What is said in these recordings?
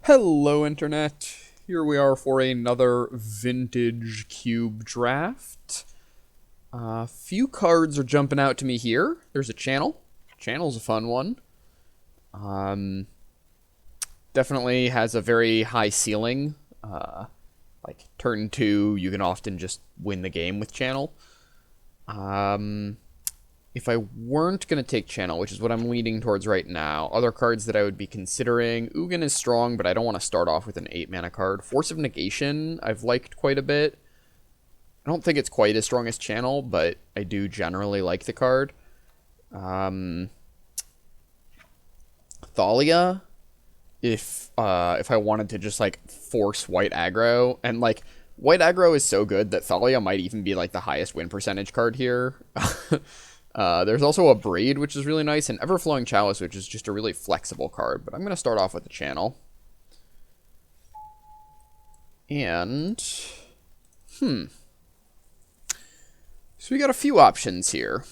Hello, Internet. Here we are for another vintage cube draft. Few cards are jumping out to me here. There's a channel. Channel's a fun one. Definitely has a very high ceiling. Like turn 2, you can often just win the game with channel. If I weren't going to take channel, which is what I'm leaning towards right now, other cards that I would be considering, Ugin is strong, but I don't want to start off with an 8 mana card. Force of Negation, I've liked quite a bit. I don't think it's quite as strong as channel, but I do generally like the card. Thalia, if I wanted to just like force white aggro, and like white aggro is so good that Thalia might even be like the highest win percentage card here. There's also a Braid, which is really nice, and Everflowing Chalice, which is just a really flexible card. But I'm going to start off with the channel. And, so we got a few options here.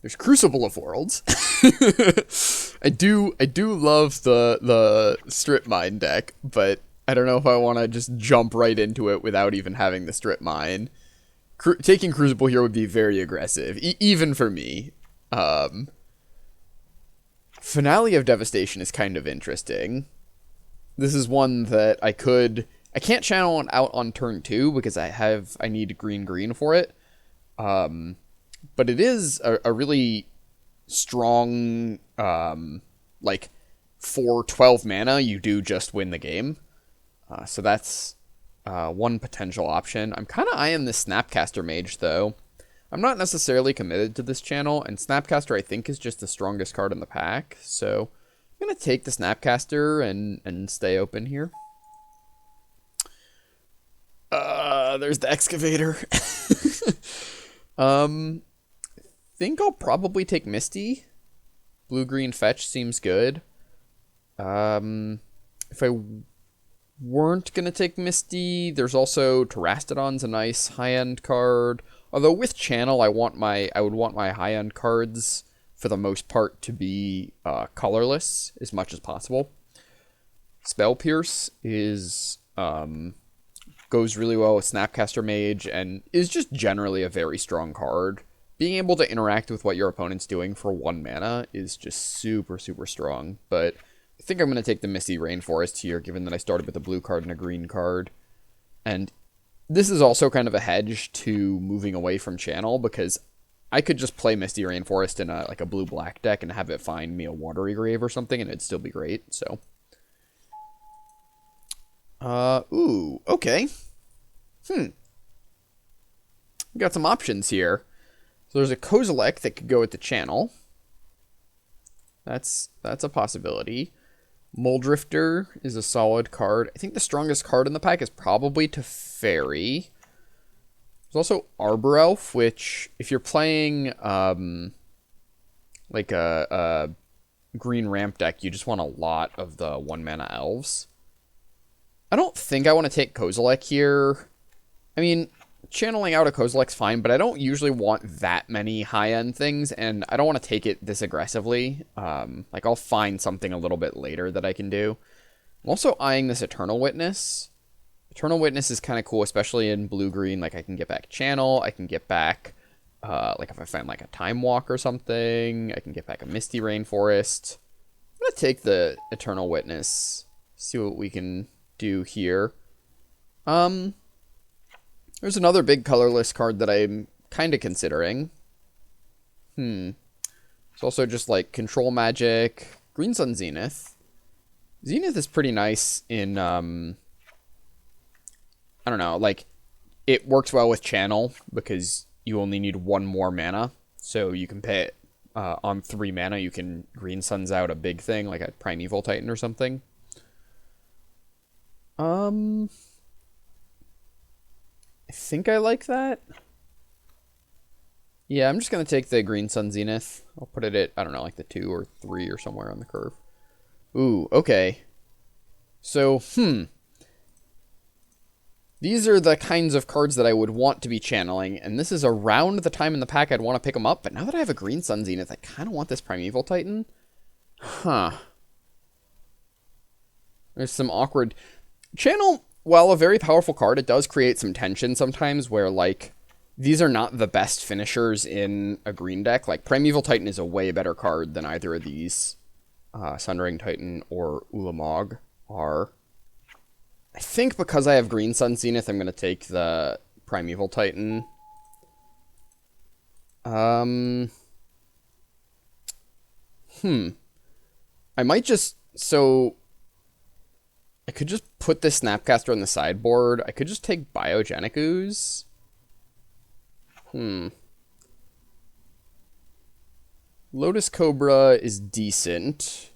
There's Crucible of Worlds. I do love the Strip Mine deck, but I don't know if I want to just jump right into it without even having the Strip Mine. Taking Crucible here would be very aggressive, even for me. Finale of Devastation is kind of interesting. This is one that I can't channel it out on turn 2 because I need green for it. But it is a really strong, like, for 12 mana, you do just win the game. So that's one potential option. I'm kind of eyeing this Snapcaster Mage, though. I'm not necessarily committed to this channel, and Snapcaster, I think, is just the strongest card in the pack. So I'm going to take the Snapcaster and stay open here. There's the Excavator. Think I'll probably take Misty. Blue-green fetch seems good. If I weren't going to take Misty, there's also Terastodon's a nice high-end card. Although with channel, I would want my high-end cards, for the most part, to be colorless as much as possible. Spell Pierce is goes really well with Snapcaster Mage and is just generally a very strong card. Being able to interact with what your opponent's doing for 1 mana is just super, super strong. But I think I'm going to take the Misty Rainforest here, given that I started with a blue card and a green card. And this is also kind of a hedge to moving away from channel, because I could just play Misty Rainforest in a blue-black deck and have it find me a Watery Grave or something, and it'd still be great, so. Ooh, okay. We got some options here. So there's a Kozilek that could go with the channel. That's a possibility. Muldrifter is a solid card. I think the strongest card in the pack is probably Teferi. There's also Arbor Elf, which, if you're playing like a green ramp deck, you just want a lot of the 1-mana elves. I don't think I want to take Kozilek here. I mean, channeling out a Kozilek's fine, but I don't usually want that many high-end things, and I don't want to take it this aggressively. Like, I'll find something a little bit later that I can do. I'm also eyeing this Eternal Witness. Eternal Witness is kind of cool, especially in blue-green. Like, I can get back Channel, I can get back, like, if I find, like, a Time Walk or something, I can get back a Misty Rainforest. I'm going to take the Eternal Witness, see what we can do here. There's another big colorless card that I'm kind of considering. It's also just like Control Magic, Green Sun Zenith. Zenith is pretty nice in, I don't know, like, it works well with channel because you only need 1 more mana. So you can pay it on 3 mana, you can Green Suns out a big thing, like a Primeval Titan or something. I think I like that. Yeah, I'm just going to take the Green Sun Zenith. I'll put it at, I don't know, like the 2 or 3 or somewhere on the curve. Ooh, okay. So, these are the kinds of cards that I would want to be channeling, and this is around the time in the pack I'd want to pick them up, but now that I have a Green Sun Zenith, I kind of want this Primeval Titan. Huh. There's some awkward... Channel, while a very powerful card, it does create some tension sometimes where, like, these are not the best finishers in a green deck. Like, Primeval Titan is a way better card than either of these. Sundering Titan or Ulamog are. I think because I have Green Sun Zenith, I'm going to take the Primeval Titan. I might just... So... I could just put this Snapcaster on the sideboard. I could just take Biogenic Ooze. Lotus Cobra is decent.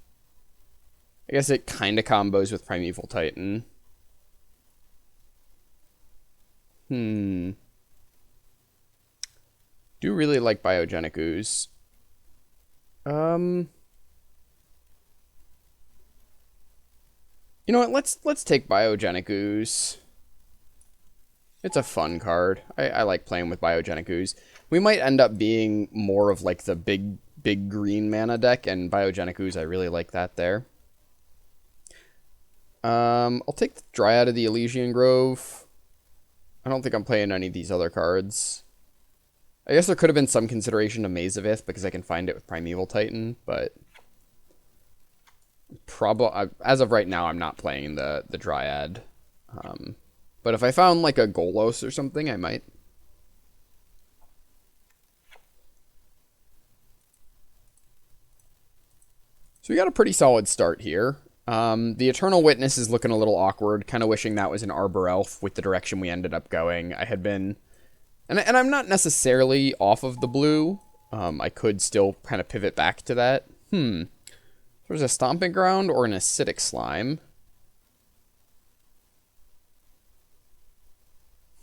I guess it kind of combos with Primeval Titan. Do really like Biogenic Ooze. You know what? Let's take Biogenic Ooze. It's a fun card. I like playing with Biogenic Ooze. We might end up being more of like the big green mana deck, and Biogenic Ooze, I really like that there. I'll take the Dryad of the Elysian Grove. I don't think I'm playing any of these other cards. I guess there could have been some consideration to Maze of Ith because I can find it with Primeval Titan, but as of right now, I'm not playing the Dryad. But if I found like a Golos or something, I might. So we got a pretty solid start here. The Eternal Witness is looking a little awkward. Kind of wishing that was an Arbor Elf with the direction we ended up going. I had been... And I'm not necessarily off of the blue. I could still kind of pivot back to that. There's a Stomping Ground or an Acidic Slime.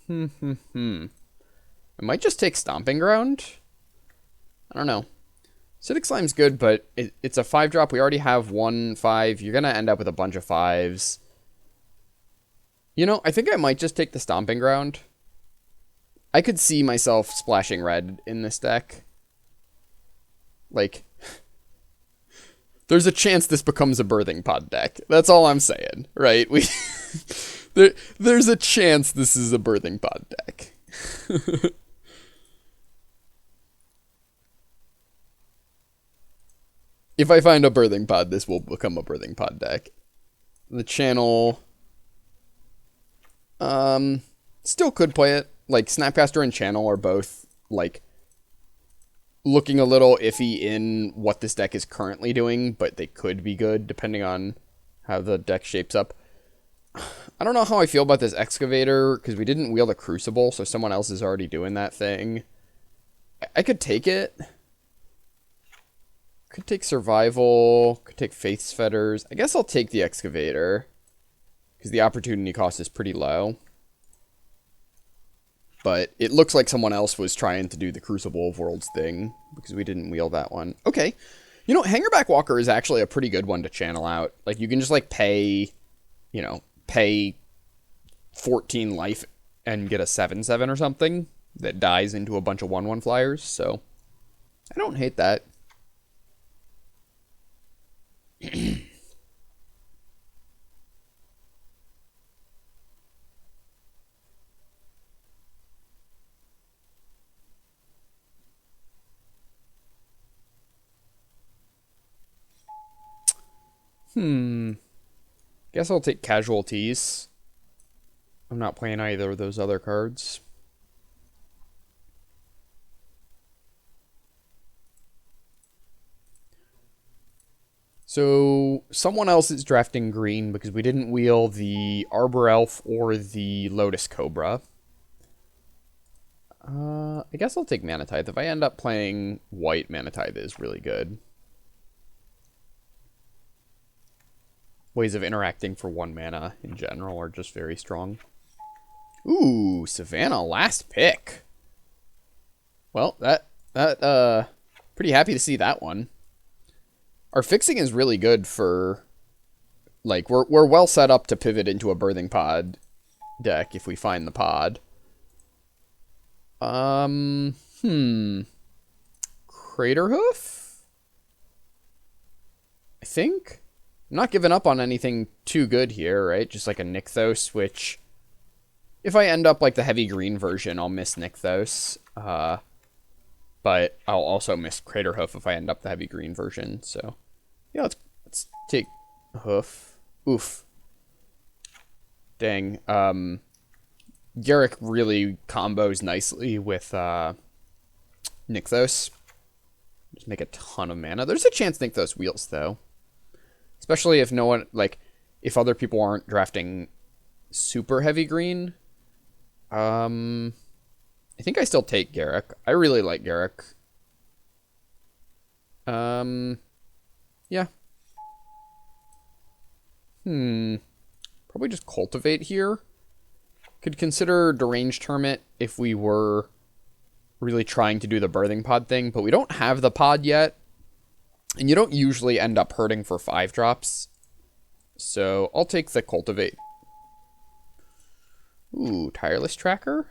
I might just take Stomping Ground. I don't know. Acidic Slime's good, but it's a 5-drop. We already have 1/5. You're going to end up with a bunch of 5s. You know, I think I might just take the Stomping Ground. I could see myself splashing red in this deck. Like, there's a chance this becomes a Birthing Pod deck. That's all I'm saying, right? There's a chance this is a Birthing Pod deck. If I find a Birthing Pod, this will become a Birthing Pod deck. The channel... still could play it. Like, Snapcaster and Channel are both, like, looking a little iffy in what this deck is currently doing, but they could be good, depending on how the deck shapes up. I don't know how I feel about this Excavator, because we didn't wield a Crucible, so someone else is already doing that thing. I could take it. Could take Survival. Could take Faith's Fetters. I guess I'll take the Excavator, because the opportunity cost is pretty low. But it looks like someone else was trying to do the Crucible of Worlds thing, because we didn't wield that one. Okay. You know, Hangerback Walker is actually a pretty good one to channel out. Like, you can just, like, pay 14 life and get a 7/7 or something that dies into a bunch of 1/1 flyers, so I don't hate that. Guess I'll take Casualties. I'm not playing either of those other cards. So, someone else is drafting green because we didn't wheel the Arbor Elf or the Lotus Cobra. I guess I'll take Mana Tithe. If I end up playing white, Mana Tithe is really good. Ways of interacting for 1 mana in general are just very strong. Ooh, Savannah, last pick. Well, pretty happy to see that one. Our fixing is really good for, like, we're well set up to pivot into a Birthing Pod deck if we find the pod. Craterhoof? I think? I'm not giving up on anything too good here, right? Just like a Nykthos, which if I end up like the heavy green version, I'll miss Nykthos. But I'll also miss Craterhoof if I end up the heavy green version. So yeah, let's take Hoof. Oof. Dang. Garruk really combos nicely with Nykthos. Just make a ton of mana. There's a chance Nykthos wheels though. Especially if no one, like, if other people aren't drafting super heavy green. I think I still take Garruk. I really like Garruk. Yeah. Probably just Cultivate here. Could consider Deranged Hermit if we were really trying to do the Birthing Pod thing, but we don't have the pod yet. And you don't usually end up hurting for 5-drops. So I'll take the Cultivate. Ooh, Tireless Tracker.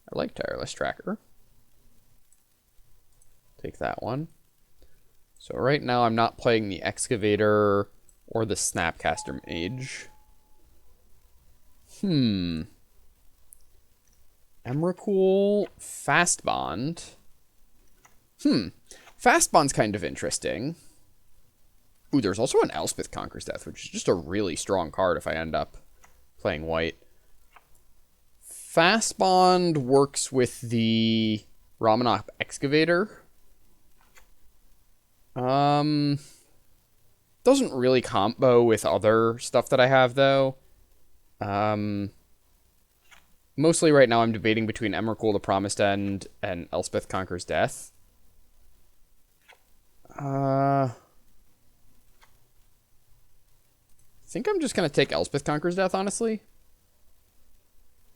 I like Tireless Tracker. Take that one. So right now I'm not playing the Excavator or the Snapcaster Mage. Emrakul, Fast Bond. Fast Bond's kind of interesting. Ooh, there's also an Elspeth Conquers Death, which is just a really strong card if I end up playing white. Fast Bond works with the Ramunap Excavator. Doesn't really combo with other stuff that I have, though. Mostly right now I'm debating between Emrakul the Promised End and Elspeth Conquers Death. I think I'm just going to take Elspeth Conquers Death, honestly.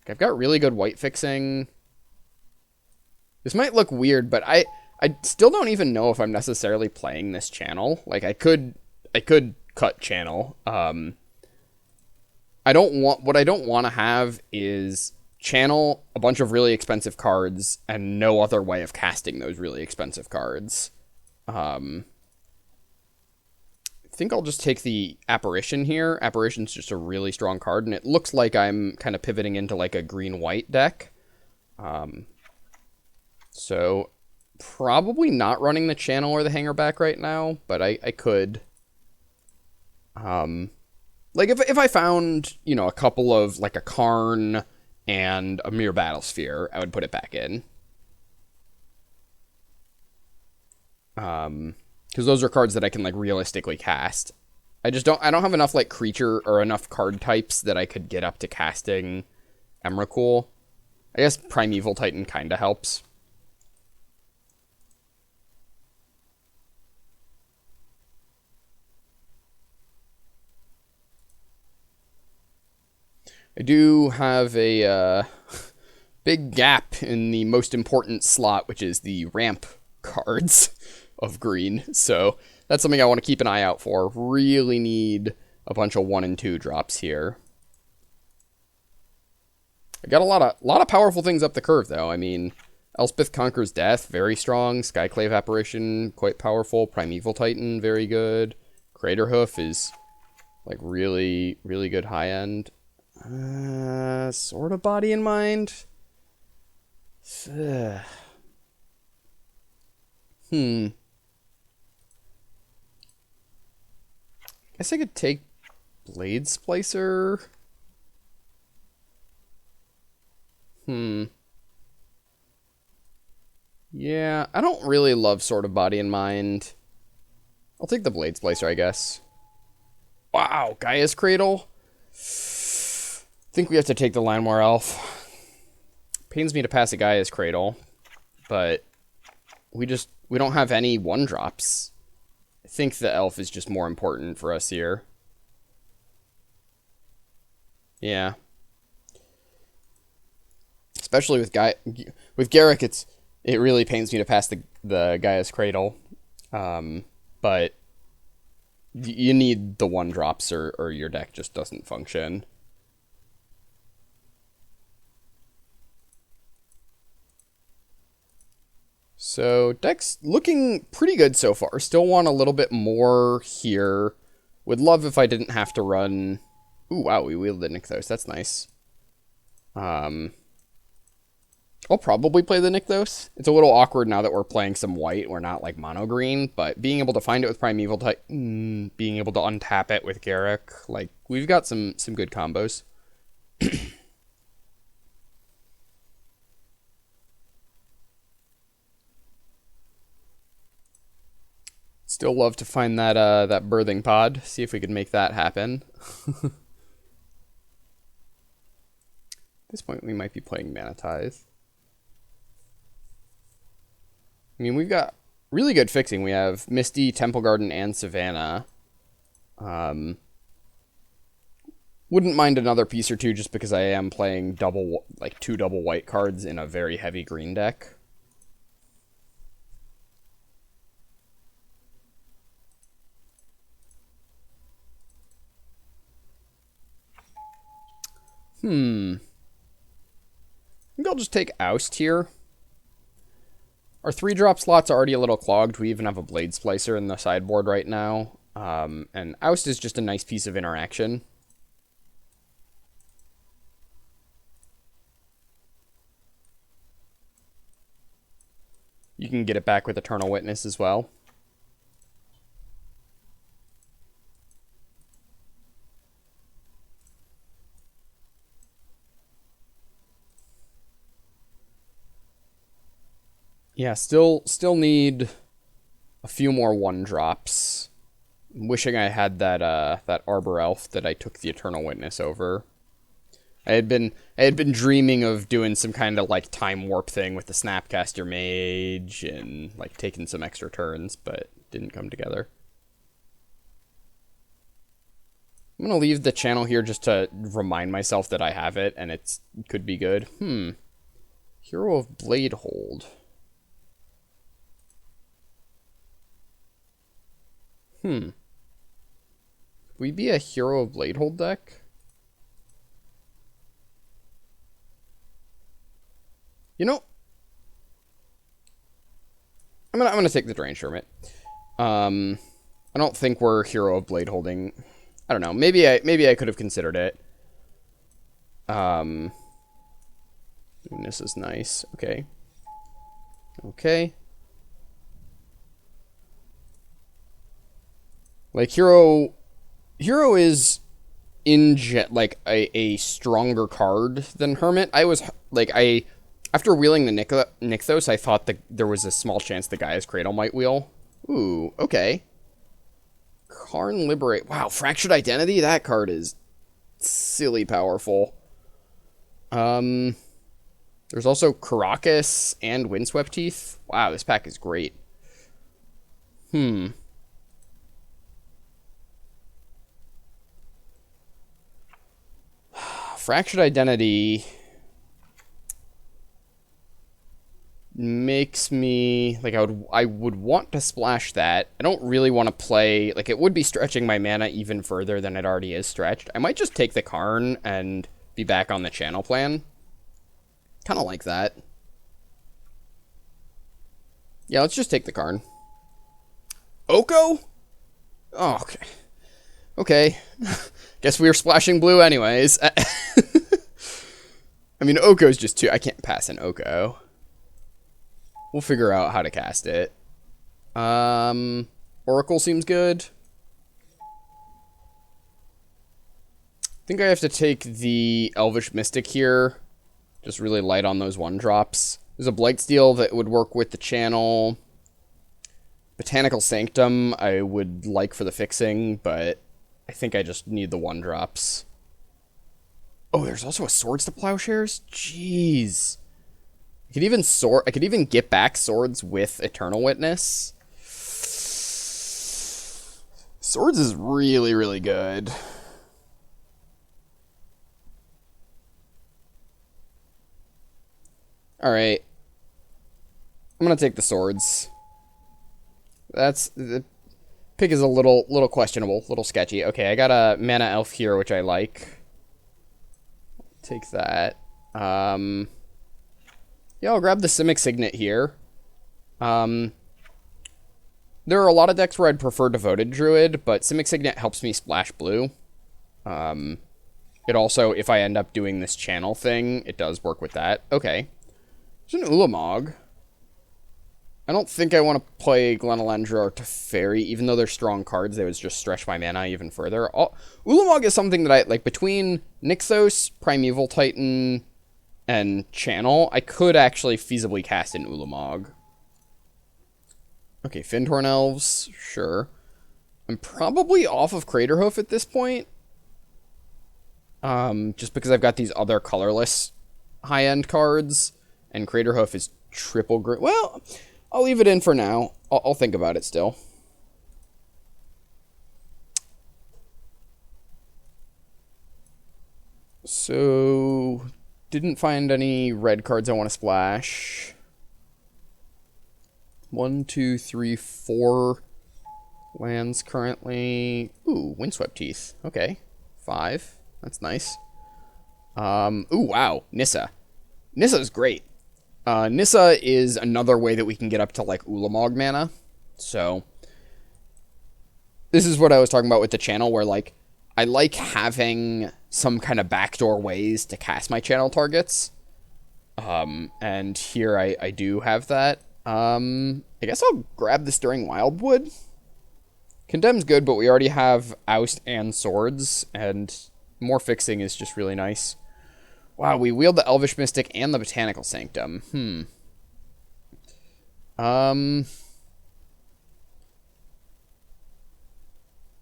I've got really good white fixing. This might look weird, but I still don't even know if I'm necessarily playing this channel. Like, I could cut channel. What I don't want to have is channel a bunch of really expensive cards and no other way of casting those really expensive cards. I think I'll just take the Apparition here. Apparition's just a really strong card, and it looks like I'm kind of pivoting into like a green-white deck. So probably not running the channel or the hanger back right now, but I could. Like if I found, you know, a couple of like a Karn and a Mere Battlesphere, I would put it back in. Because those are cards that I can like realistically cast. I don't have enough like creature or enough card types that I could get up to casting Emrakul. I guess Primeval Titan kind of helps. I do have a big gap in the most important slot, which is the ramp cards of green. So that's something I want to keep an eye out for. Really need a bunch of 1 and 2 drops here. I got a lot of powerful things up the curve, though. I mean, Elspeth Conquers Death, very strong. Skyclave Apparition, quite powerful. Primeval Titan, very good. Craterhoof is like really, really good high end. Sort of Body in Mind. Guess I could take Blade Splicer. Yeah, I don't really love Sort of Body in Mind. I'll take the Blade Splicer, I guess. Wow, Gaia's Cradle. I think we have to take the Llanowar Elf. Pains me to pass a Gaia's Cradle, but we don't have any 1-drops. I think the elf is just more important for us here. Yeah. Especially with Garruk, it really pains me to pass the Gaia's Cradle. But you need the 1-drops or your deck just doesn't function. So deck's looking pretty good so far. Still want a little bit more here Would love if I didn't have to run... Ooh, wow, we wielded Nykthos. That's nice. I'll probably play the Nykthos. It's a little awkward now that we're playing some white. We're not, like, mono-green, but being able to find it with Primeval type... being able to untap it with Garruk, like, we've got some good combos. Still love to find that that birthing pod. See if we could make that happen. At this point, we might be playing Mana Tithe. I mean, we've got really good fixing. We have Misty, Temple Garden, and Savannah. Wouldn't mind another piece or two just because I am playing two double white cards in a very heavy green deck. I think I'll just take Oust here. Our 3-drop slots are already a little clogged. We even have a Blade Splicer in the sideboard right now. And Oust is just a nice piece of interaction. You can get it back with Eternal Witness as well. Yeah, still need a few more 1-drops. I'm wishing I had that that Arbor Elf that I took the Eternal Witness over. I had been dreaming of doing some kind of like time warp thing with the Snapcaster Mage and like taking some extra turns, but it didn't come together. I'm gonna leave the channel here just to remind myself that I have it and it could be good. Hero of Bladehold. Would we be a Hero of Bladehold deck? You know, I'm gonna take the Drained Hermit. I don't think we're Hero of Bladeholding. I don't know. Maybe I could have considered it. This is nice. Okay. Okay. Like Hero is like a stronger card than Hermit. After wheeling the Nykthos, I thought that there was a small chance the Gaia's Cradle might wheel. Ooh, okay. Karn Liberate. Wow, Fractured Identity? That card is silly powerful. There's also Karakas and Windswept Teeth. Wow, this pack is great. Fractured Identity makes me like I would want to splash that. I don't really want to play like it would be stretching my mana even further than it already is stretched. I might just take the Karn and be back on the channel plan. Kind of like that. Yeah, let's just take the Karn. Oko? Oh, okay. Okay. Guess we were splashing blue anyways. I mean, Oko's just too... I can't pass an Oko. We'll figure out how to cast it. Oracle seems good. I think I have to take the Elvish Mystic here. Just really light on those 1-drops. There's a Blightsteel that would work with the channel. Botanical Sanctum I would like for the fixing, but I think I just need the 1-drops. Oh, there's also a Swords to Plowshares? Jeez. I could even get back Swords with Eternal Witness. Swords is really, really good. Alright. I'm gonna take the Swords. The pick is a little questionable, little sketchy. Okay, I got a Mana Elf here, which I like. Take that. Yeah, I'll grab the Simic Signet here. Would There are a lot of decks where I'd prefer Devoted Druid, but Simic Signet helps me splash blue. It also, if I end up doing this channel thing, it does work with that. Okay. There's an Ulamog. I don't think I want to play Glenelendra or Teferi, even though they're strong cards. They would just stretch my mana even further. Ulamog is something that I, like, between Nixos, Primeval Titan, and Channel, I could actually feasibly cast an Ulamog. Okay, Findhorn Elves, sure. I'm probably off of Craterhoof at this point. Just because I've got these other colorless high-end cards, and Craterhoof is triple green. Well, I'll leave it in for now. I'll think about it still. So, didn't find any red cards I want to splash. 1, 2, 3, 4 lands currently. Ooh, Windswept Teeth. Okay. 5. That's nice. Ooh, wow. Nissa. Nissa's great. Nissa is another way that we can get up to, like, Ulamog mana. So, this is what I was talking about with the channel, where, like, I like having some kind of backdoor ways to cast my channel targets. And here I do have that. I guess I'll grab the Stirring Wildwood. Condemn's good, but we already have Oust and Swords, and more fixing is just really nice. Wow, we wield the Elvish Mystic and the Botanical Sanctum. I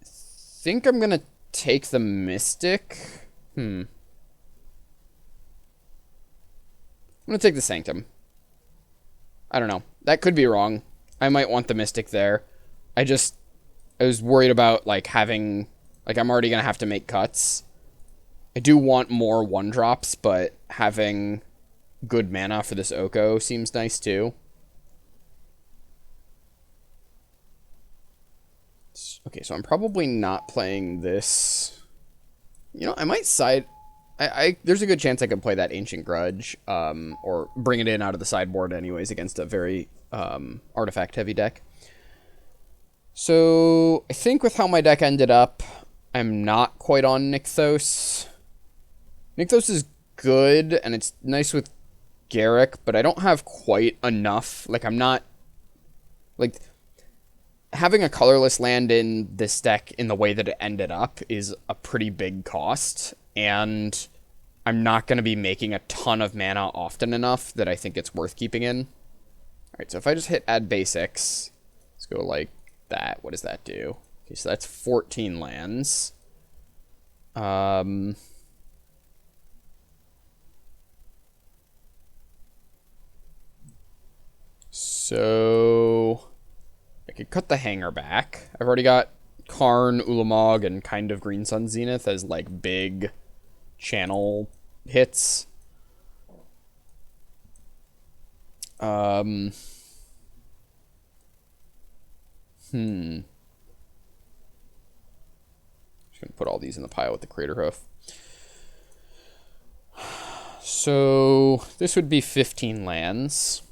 think I'm gonna take the Mystic. I'm gonna take the Sanctum. I don't know. That could be wrong. I might want the Mystic there. I was worried about, like, having... Like, I'm already gonna have to make cuts. I do want more 1-drops, but having good mana for this Oko seems nice, too. Okay, so I'm probably not playing this. You know, I might side... there's a good chance I could play that Ancient Grudge, or bring it in out of the sideboard anyways against a very artifact-heavy deck. So, I think with how my deck ended up, I'm not quite on Nykthos. Nykthos is good, and it's nice with Garruk, but I don't have quite enough. Like, I'm not... Like, having a colorless land in this deck in the way that it ended up is a pretty big cost, and I'm not going to be making a ton of mana often enough that I think it's worth keeping in. Alright, so if I just hit add basics, let's go like that. What does that do? Okay, so that's 14 lands. So I could cut the hanger back. I've already got Karn, Ulamog, and kind of Green Sun Zenith as, like, big channel hits. Just gonna put all these in the pile with the Craterhoof. So this would be 15 lands.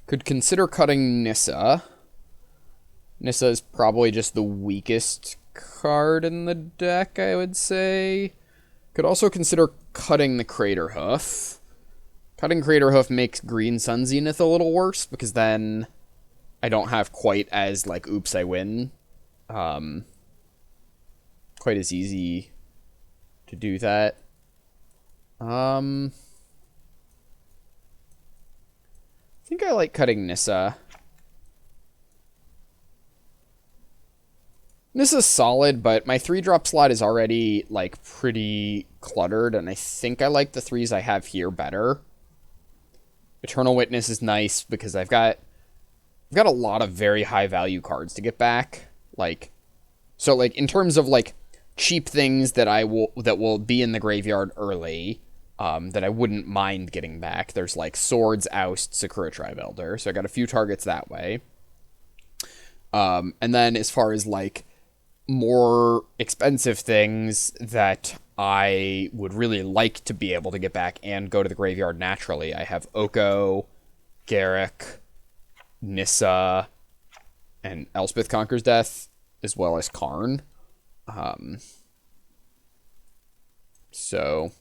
Could consider cutting Nissa. Nissa is probably just the weakest card in the deck, I would say. Could also consider cutting the Craterhoof. Cutting Craterhoof makes Green Sun Zenith a little worse, because then I don't have quite as, like, oops, I win. Quite as easy to do that. I think I like cutting Nissa. Nissa's solid, but my 3-drop slot is already, like, pretty cluttered, and I think I like the 3s I have here better. Eternal Witness is nice because I've got a lot of very high value cards to get back. Like, so, like, in terms of, like, cheap things that will be in the graveyard early, that I wouldn't mind getting back. There's, like, Swords, Oust, Sakura Tribe Elder. So I got a few targets that way. And then as far as, like, more expensive things that I would really like to be able to get back and go to the graveyard naturally, I have Oko, Garruk, Nissa and Elspeth Conquers Death, as well as Karn. So,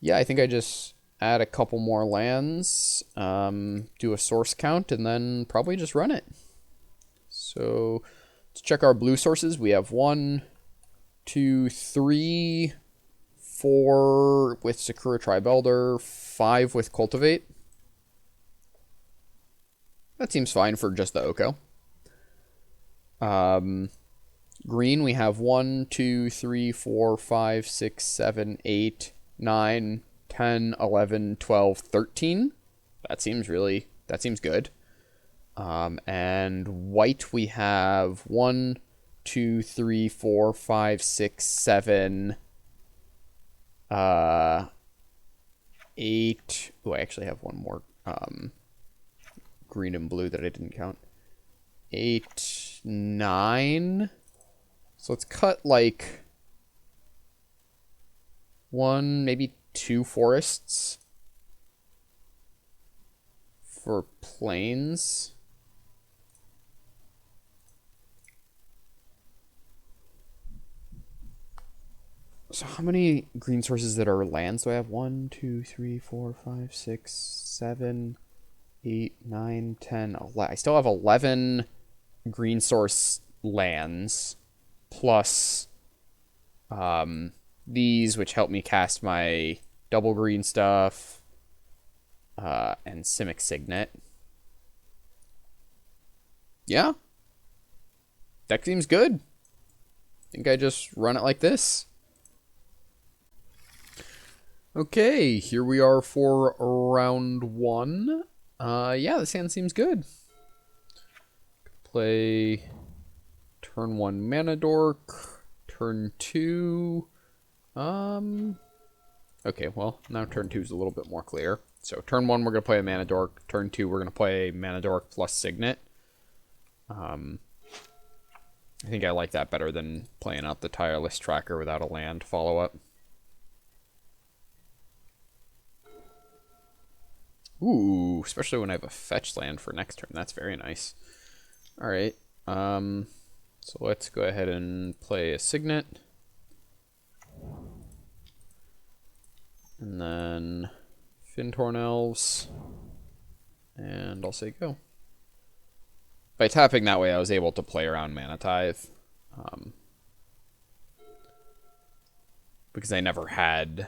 yeah, I think I just add a couple more lands, do a source count, and then probably just run it. So, let's check our blue sources. We have 1, 2, 3, 4 with Sakura Tribe Elder, 5 with Cultivate. That seems fine for just the Oko. Green, we have 1, 2, 3, 4, 5, 6, 7, 8, 9, 10, 11, 12, 13. That seems good. And white, we have 1, 2, 3, 4, 5, 6, 7, 8. Oh, I actually have one more green and blue that I didn't count. 8, 9. So let's cut like 1, maybe 2 forests for plains. So how many green sources that are lands do I have? 1, 2, 3, 4, 5, 6, 7, 8, 9, 10, 11. I still have 11 green source lands plus these, which help me cast my double green stuff, and Simic Signet. Yeah. Deck seems good. I think I just run it like this. Okay, here we are for round 1. Yeah, this hand seems good. Play turn 1 Mana Dork, turn 2. Okay, well, now turn 2 is a little bit more clear. So turn 1, we're going to play a Mana Dork. Turn 2, we're going to play Mana Dork plus Signet. I think I like that better than playing out the Tireless Tracker without a land follow-up. Ooh, especially when I have a fetch land for next turn. That's very nice. Alright, so let's go ahead and play a Signet. And then Fintorn Elves. And I'll say go. By tapping that way, I was able to play around Mana Tithe. Because I never had...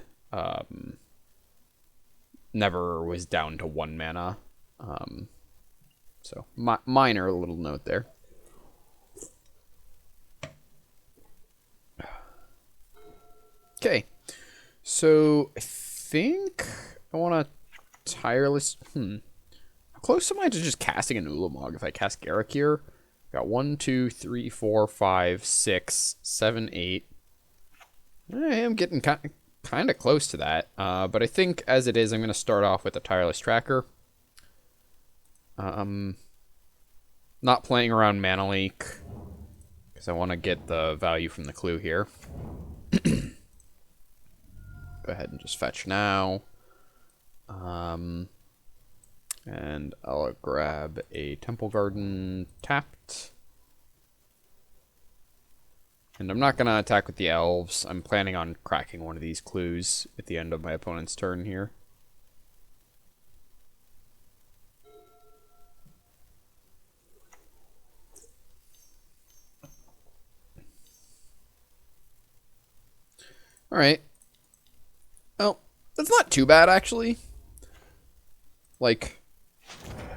never was down to 1 mana. So, minor little note there. Okay. So, I think I want to Tireless... How close am I to just casting an Ulamog if I cast Garruk here? Got 1, 2, 3, 4, 5, 6, 7, 8. I am getting kind of close to that. But I think as it is, I'm going to start off with a Tireless Tracker. Not playing around Mana Leak, because I want to get the value from the clue here. Go ahead and just fetch now. And I'll grab a Temple Garden tapped. And I'm not going to attack with the elves. I'm planning on cracking one of these clues at the end of my opponent's turn here. Alright. Well, that's not too bad, actually. Like,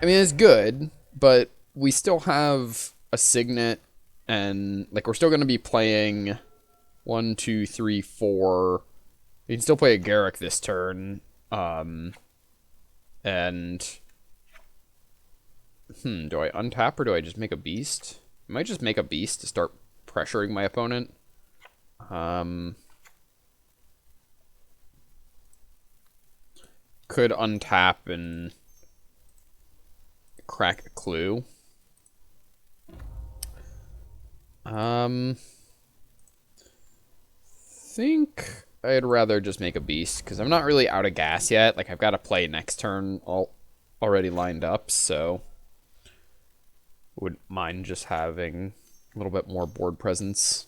I mean, it's good, but we still have a Signet, and, like, we're still going to be playing 1, 2, 3, 4. We can still play a Garruk this turn, and... do I untap or do I just make a Beast? I might just make a Beast to start pressuring my opponent. Could untap and crack a clue. Think I'd rather just make a Beast, because I'm not really out of gas yet. Like, I've got to play next turn. already lined up, so wouldn't mind just having a little bit more board presence.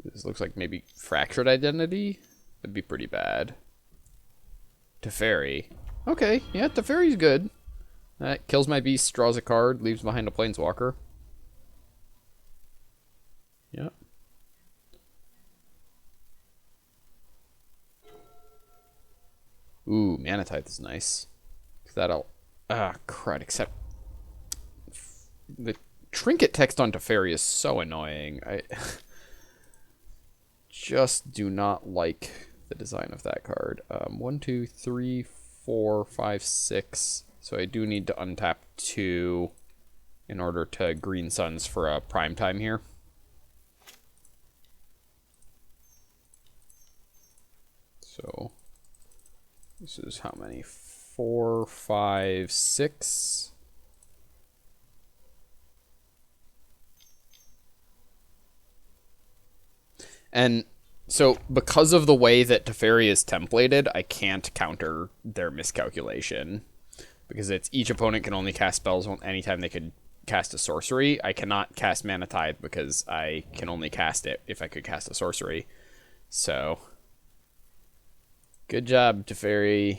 This looks like maybe Fractured Identity. That'd be pretty bad. Teferi. Okay, yeah, Teferi's good. That kills my beast, draws a card, leaves behind a planeswalker. Yep. Ooh, Mana Tithe is nice. That'll... Ah, crud, except... The trinket text on Teferi is so annoying. I just do not like the design of that card. 1, 2, 3, 4, 5, 6. So I do need to untap 2 in order to Green Suns for a prime time here. So this is how many? 4, 5, 6. And so because of the way that Teferi is templated, I can't counter their miscalculation. Because it's each opponent can only cast spells anytime they could cast a sorcery. I cannot cast Mana Tithe because I can only cast it if I could cast a sorcery. So, good job, Teferi.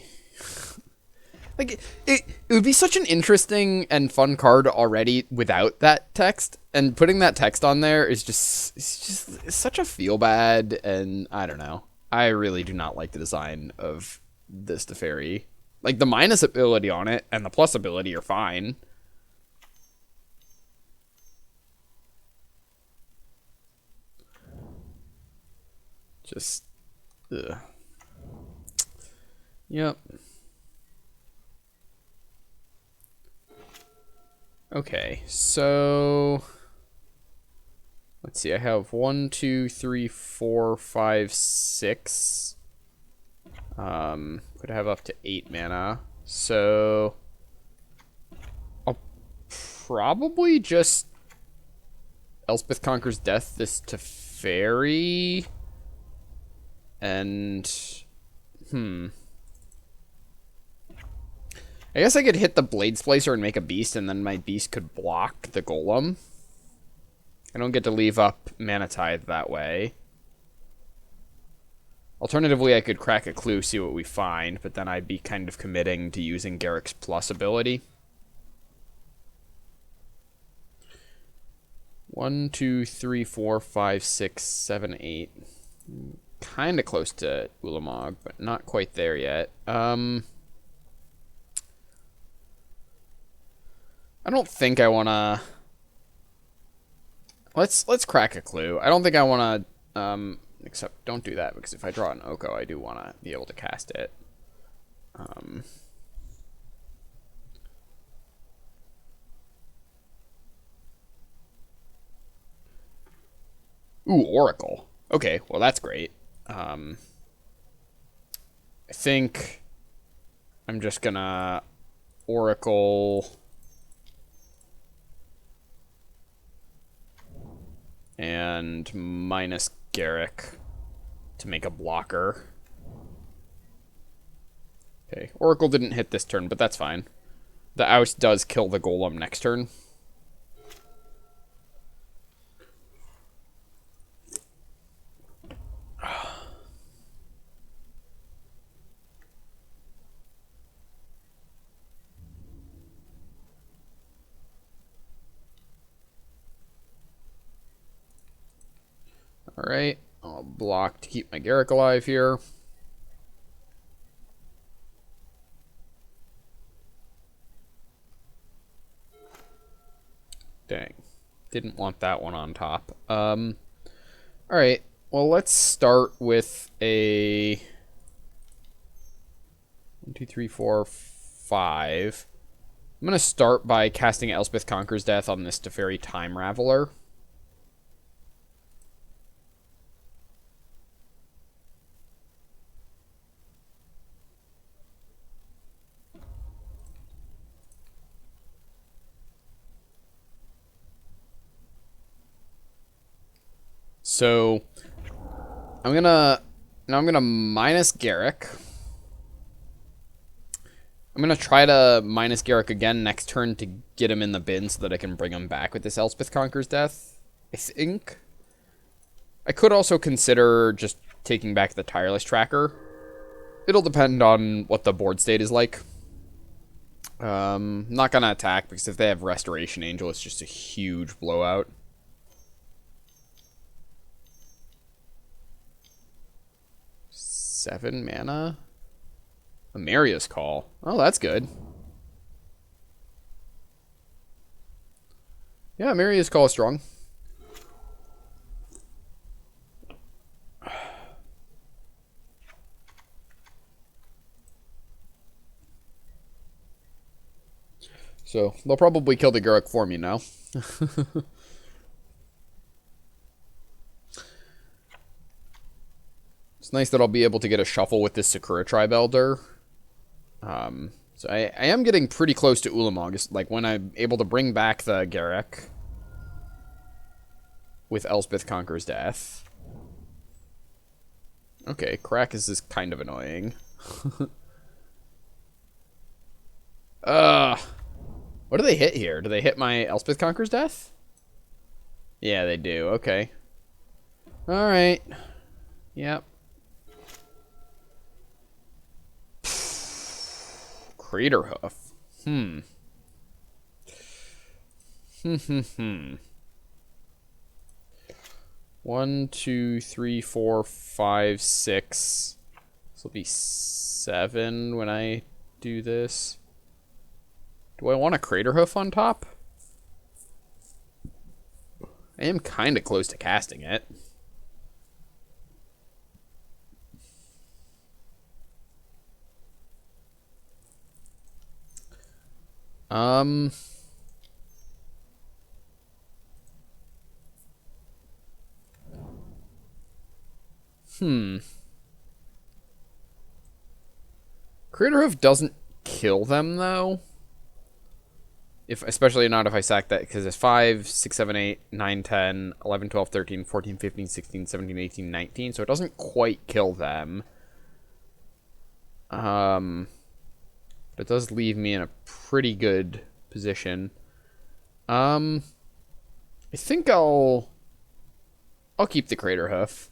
Like, it would be such an interesting and fun card already without that text. And putting that text on there is it's such a feel bad, and I don't know. I really do not like the design of this Teferi. Like, the minus ability on it and the plus ability are fine. Just, ugh. Yep. Okay, so let's see. I have 1, 2, 3, 4, 5, 6. Could have up to 8 mana. So I'll probably just Elspeth Conquers Death this Teferi. And I guess I could hit the Blade Splicer and make a beast, and then my beast could block the golem. I don't get to leave up Mana Tithe that way. Alternatively, I could crack a clue, see what we find, but then I'd be kind of committing to using Garruk's plus ability. 1, 2, 3, 4, 5, 6, 7, 8. Kind of close to Ulamog, but not quite there yet. I don't think I want to... Let's crack a clue. I don't think I want to... Except, don't do that, because if I draw an Oko, I do want to be able to cast it. Ooh, Oracle. Okay, well, that's great. I think I'm just gonna Oracle... and minus Garruk to make a blocker. Okay, Oracle didn't hit this turn, but that's fine. The oust does kill the golem next turn. Alright, I'll block to keep my Garruk alive here. Dang. Didn't want that one on top. Alright, well, let's start with a 1, 2, 3, 4, 5. I'm going to start by casting Elspeth Conquers Death on this Teferi Time Raveler. So I'm gonna Now I'm going to minus Garrick. I'm going to try to minus Garrick again next turn to get him in the bin so that I can bring him back with this Elspeth Conquers Death, I think. I could also consider just taking back the Tireless Tracker. It'll depend on what the board state is like. Not going to attack because if they have Restoration Angel, it's just a huge blowout. Seven mana? Amaria's Call. Oh, that's good. Yeah, Amaria's Call is strong. So, they'll probably kill the Garruk for me now. It's nice that I'll be able to get a shuffle with this Sakura Tribe Elder. So I am getting pretty close to Ulamog. Like, when I'm able to bring back the Garruk with Elspeth Conquers Death. Okay, Caracas is kind of annoying. What do they hit here? Do they hit my Elspeth Conquers Death? Yeah, they do. Okay. Alright. Yep. Craterhoof. One, two, three, four, five, six. This will be 7 when I do this. Do I want a Craterhoof on top? I am kind of close to casting it. Craterhoof doesn't kill them, though. Especially not if I sack that, because it's 5, 6, 7, 8, 9, 10, 11, 12, 13, 14, 15, 16, 17, 18, 19, so it doesn't quite kill them. But it does leave me in a pretty good position. I think I'll keep the Craterhoof.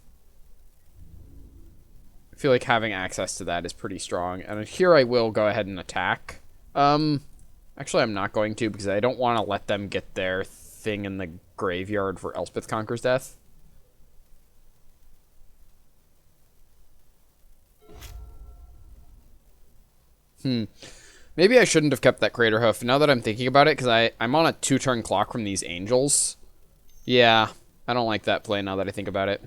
I feel like having access to that is pretty strong. And here I will go ahead and attack. Actually, I'm not going to because I don't want to let them get their thing in the graveyard for Elspeth Conquers Death. Maybe I shouldn't have kept that Craterhoof. Now that I'm thinking about it, because I'm on a 2-turn clock from these Angels. Yeah, I don't like that play now that I think about it.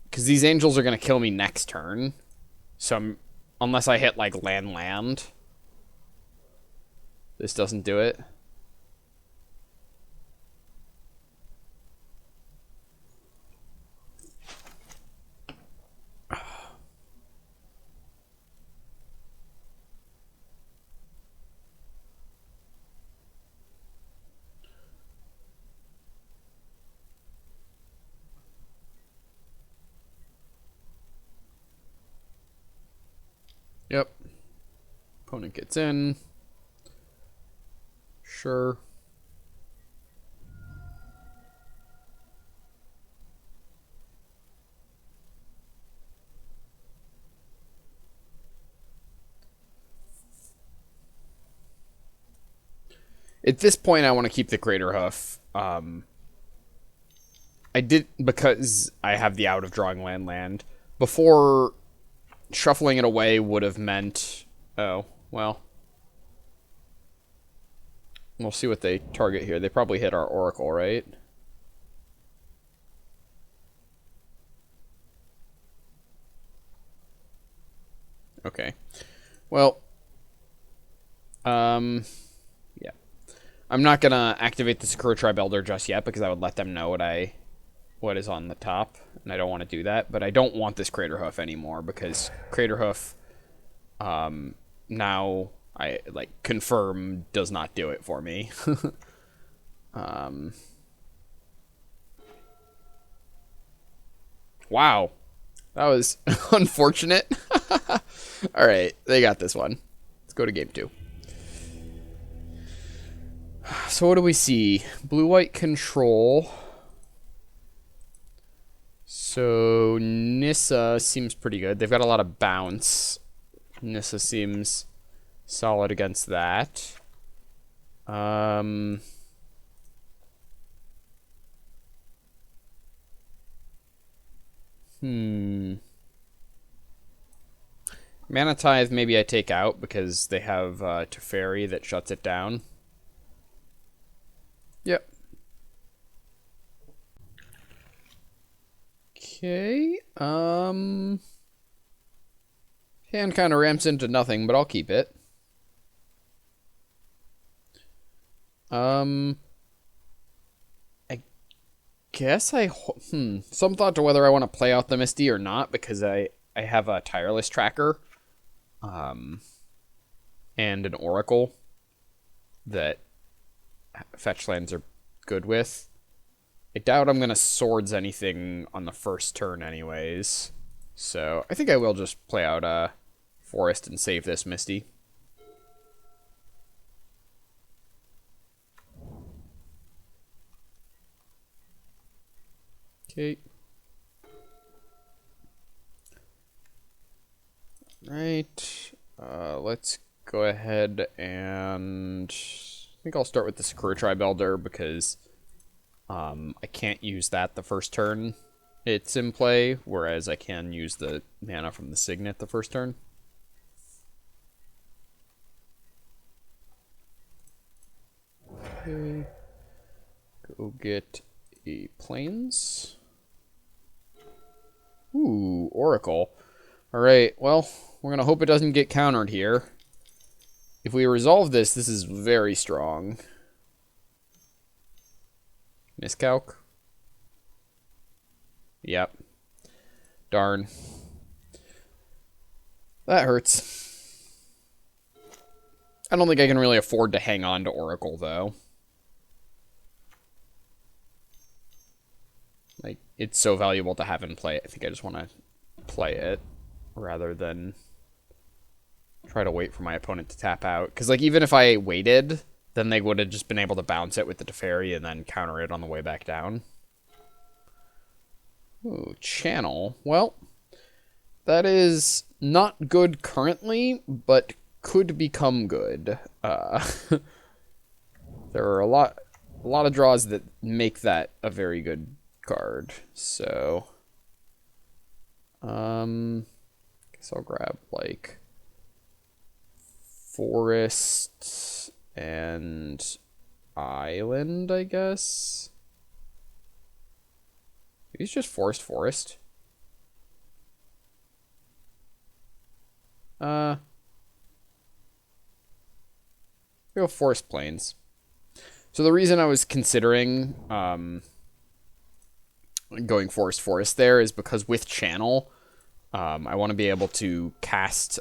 Because these Angels are going to kill me next turn. So unless I hit, like, land, this doesn't do it. Yep. Opponent gets in. Sure. At this point, I want to keep the Craterhoof. I did, because I have the out of drawing land. Before, shuffling it away would have meant... Oh, well. We'll see what they target here. They probably hit our Oracle, right? Okay. Well. Yeah. I'm not gonna activate the Sakura Tribe Elder just yet because I would let them know what is on the top, and I don't want to do that. But I don't want this Craterhoof anymore because Craterhoof, now I confirm does not do it for me. Wow. That was unfortunate. Alright, they got this one. Let's go to game 2. So what do we see? Blue-white control. So Nissa seems pretty good. They've got a lot of bounce. Nissa seems solid against that. Mana Tithe maybe I take out because they have Teferi that shuts it down. Yep. Okay. Hand kind of ramps into nothing, but I'll keep it. I guess some thought to whether I want to play out the Misty or not because I have a Tireless Tracker, and an Oracle that fetch lands are good with. I doubt I'm gonna Swords anything on the first turn anyways, so I think I will just play out a Forest and save this Misty. Okay. Right. Let's go ahead and I think I'll start with the Sakura Tribe Elder because I can't use that the first turn it's in play, whereas I can use the mana from the Signet the first turn. Okay. Go get a Plains. Ooh, Oracle. Alright, well, we're going to hope it doesn't get countered here. If we resolve this, this is very strong. Miscalc? Yep. Darn. That hurts. I don't think I can really afford to hang on to Oracle, though. Like, it's so valuable to have in play. I think I just want to play it rather than try to wait for my opponent to tap out. Because, like, even if I waited, then they would have just been able to bounce it with the Teferi and then counter it on the way back down. Ooh, Channel. Well, that is not good currently, but could become good. There are a lot of draws that make that a very good card. So, guess I'll grab like Forest and Island, I guess. Maybe it's just Forest. Go Forest Plains. So the reason I was considering going Forest there is because with Channel, I want to be able to cast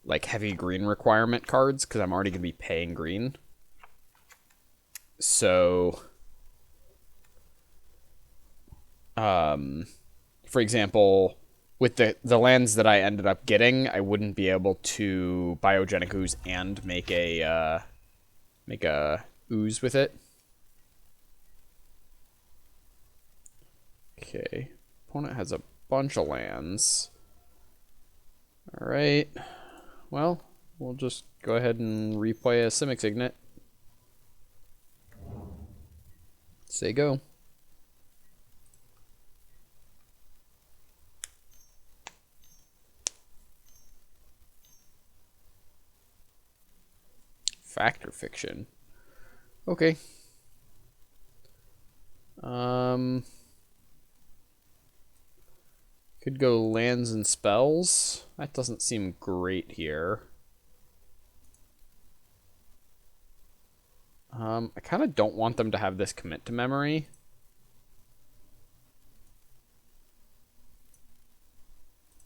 like heavy green requirement cards because I'm already going to be paying green. So, for example, with the lands that I ended up getting, I wouldn't be able to Biogenic Ooze and make a ooze with it. Okay, opponent has a bunch of lands. All right, well, we'll just go ahead and replay a Simic Signet. Say go. Fact or fiction? Okay. Could go lands and spells. That doesn't seem great here. I kind of don't want them to have this commit to memory.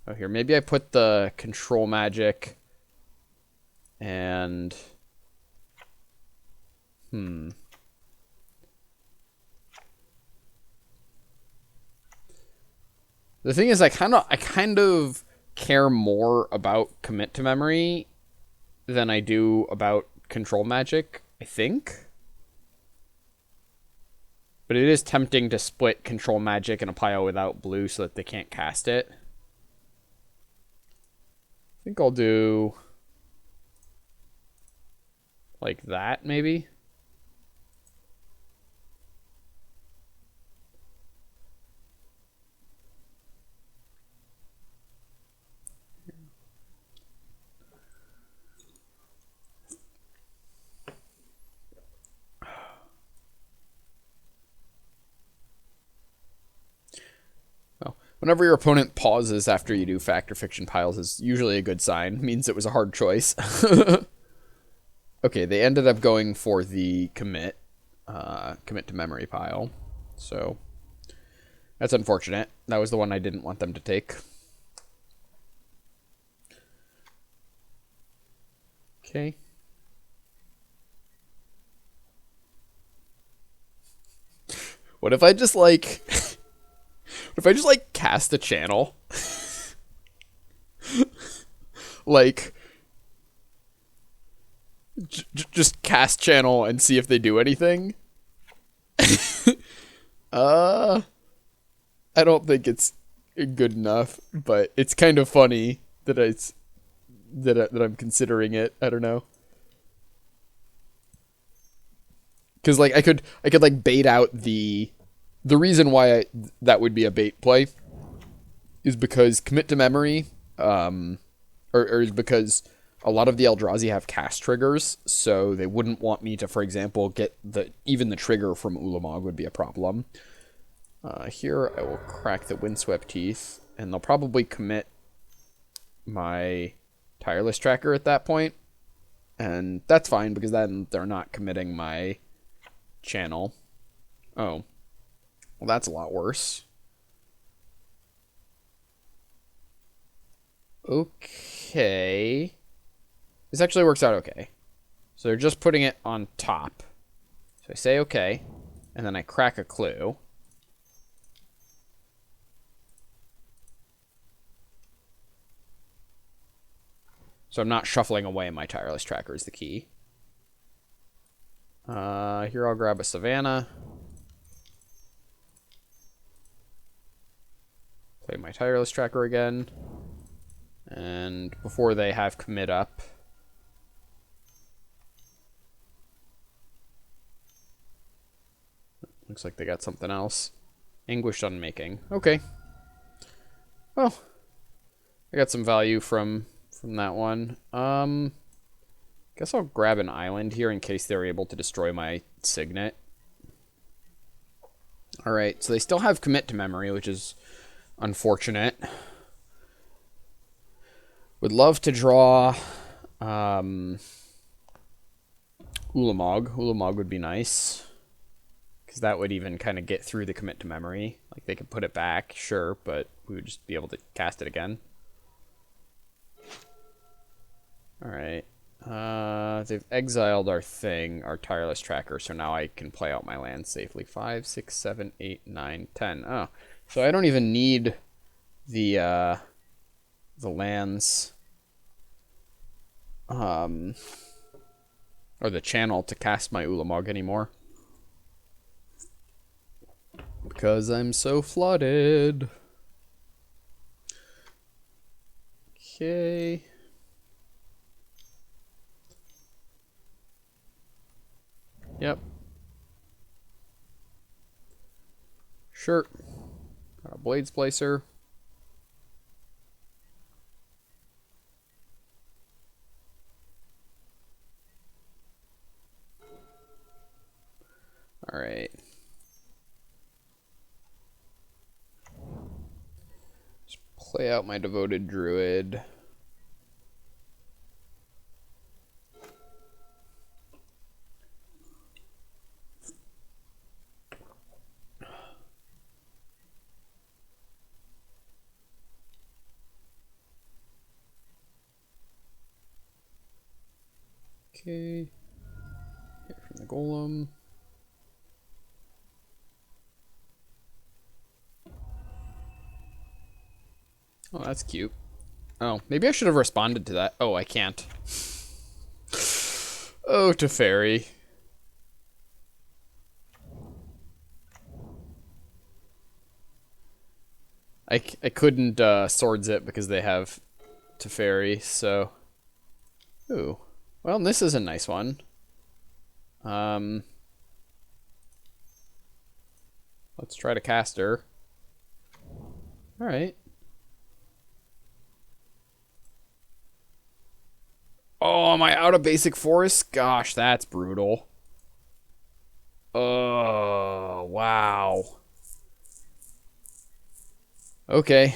Oh, here, maybe I put the control magic and... The thing is, I kind of care more about commit to memory than I do about control magic, I think. But it is tempting to split control magic and a pile without blue so that they can't cast it. I think I'll do like that, maybe. Whenever your opponent pauses after you do fact or fiction piles is usually a good sign. It means it was a hard choice. Okay, they ended up going for the commit to memory pile. So that's unfortunate. That was the one I didn't want them to take. Okay. What if I just like... What if I just like cast a channel? Like... just cast channel and see if they do anything? I don't think it's good enough, but it's kind of funny that that I'm considering it. I don't know. Cuz like I could like bait out the reason why that would be a bait play is because commit to memory or is because a lot of the Eldrazi have cast triggers, so they wouldn't want me to, for example, get even the trigger from Ulamog would be a problem. Here I will crack the Windswept Teeth, and they'll probably commit my Tireless Tracker at that point, and that's fine because then they're not committing my channel. Oh, well, that's a lot worse. Okay. This actually works out okay. So they're just putting it on top. So I say okay, and then I crack a clue. So I'm not shuffling away my Tireless Tracker is the key. Here I'll grab a Savannah. Play my Tireless Tracker again. And before they have commit up... Looks like they got something else. Anguished Unmaking. Okay. Well, I got some value from that one. Guess I'll grab an island here in case they're able to destroy my Signet. Alright, so they still have commit to memory, which is unfortunate. Would love to draw Ulamog. Ulamog would be nice. Because that would even kind of get through the commit to memory. Like, they could put it back, sure, but we would just be able to cast it again. Alright. They've exiled our thing, our Tireless Tracker, so now I can play out my land safely. 5, 6, 7, 8, 9, 10. Oh, so I don't even need the lands, or the channel to cast my Ulamog anymore. Because I'm so flooded. Okay. Yep. Sure. Got a Blades Placer. Alright. Just play out my Devoted Druid. Okay. Here from the Golem. Oh, that's cute. Oh, maybe I should have responded to that. Oh, I can't. Oh, Teferi. I couldn't swords it because they have Teferi, so... Ooh. Well, this is a nice one. Let's try to cast her. Alright. Oh, am I out of basic forest? Gosh, that's brutal. Oh, wow. Okay.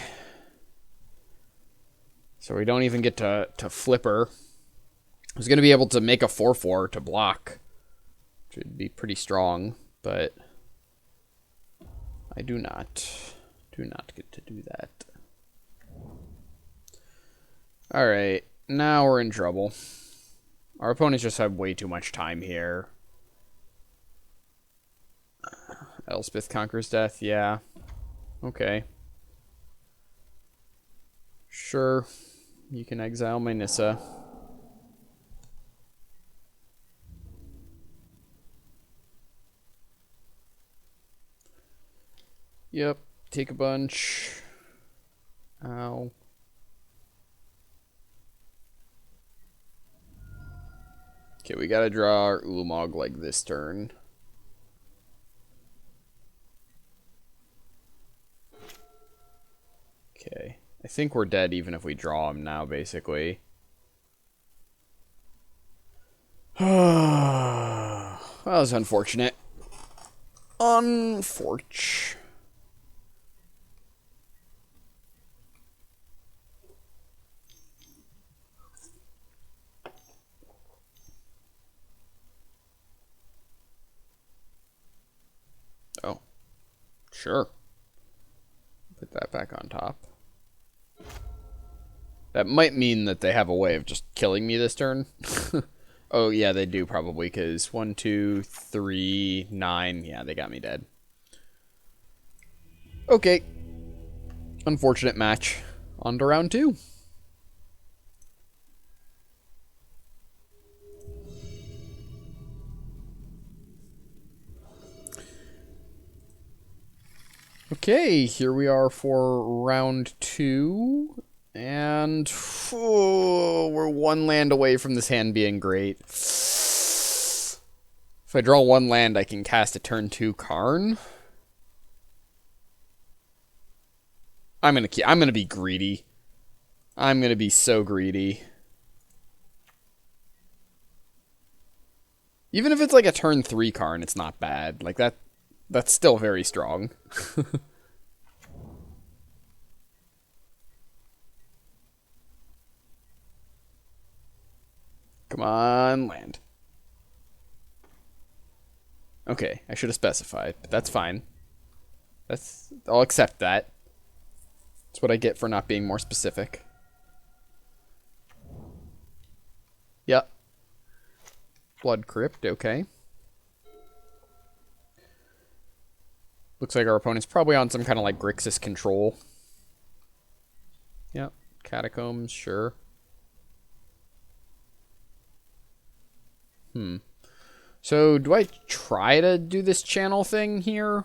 So we don't even get to flip her. I was going to be able to make a 4/4 to block, which would be pretty strong, but I do not get to do that. Alright, now we're in trouble. Our opponents just have way too much time here. Elspeth conquers death, yeah. Okay. Sure, you can exile my Nissa. Yep, take a bunch. Ow. Okay, we gotta draw our Ulamog like this turn. Okay, I think we're dead even if we draw him now, basically. That was unfortunate. Unfortunate. Oh, sure. Put that back on top. That might mean that they have a way of just killing me this turn. Oh, yeah, they do probably, because 1, 2, 3, 9. Yeah, they got me dead. Okay. Unfortunate match. On to round 2. Okay, here we are for round 2. And we're one land away from this hand being great. If I draw one land, I can cast a turn 2 Karn. I'm gonna be greedy. I'm gonna be so greedy. Even if it's like a turn 3 Karn, it's not bad. Like that's still very strong. Come on, land. Okay, I should have specified, but that's fine. I'll accept that. That's what I get for not being more specific. Yep. Blood Crypt, okay. Looks like our opponent's probably on some kind of like Grixis control. Yep. Catacombs, sure. So, do I try to do this channel thing here?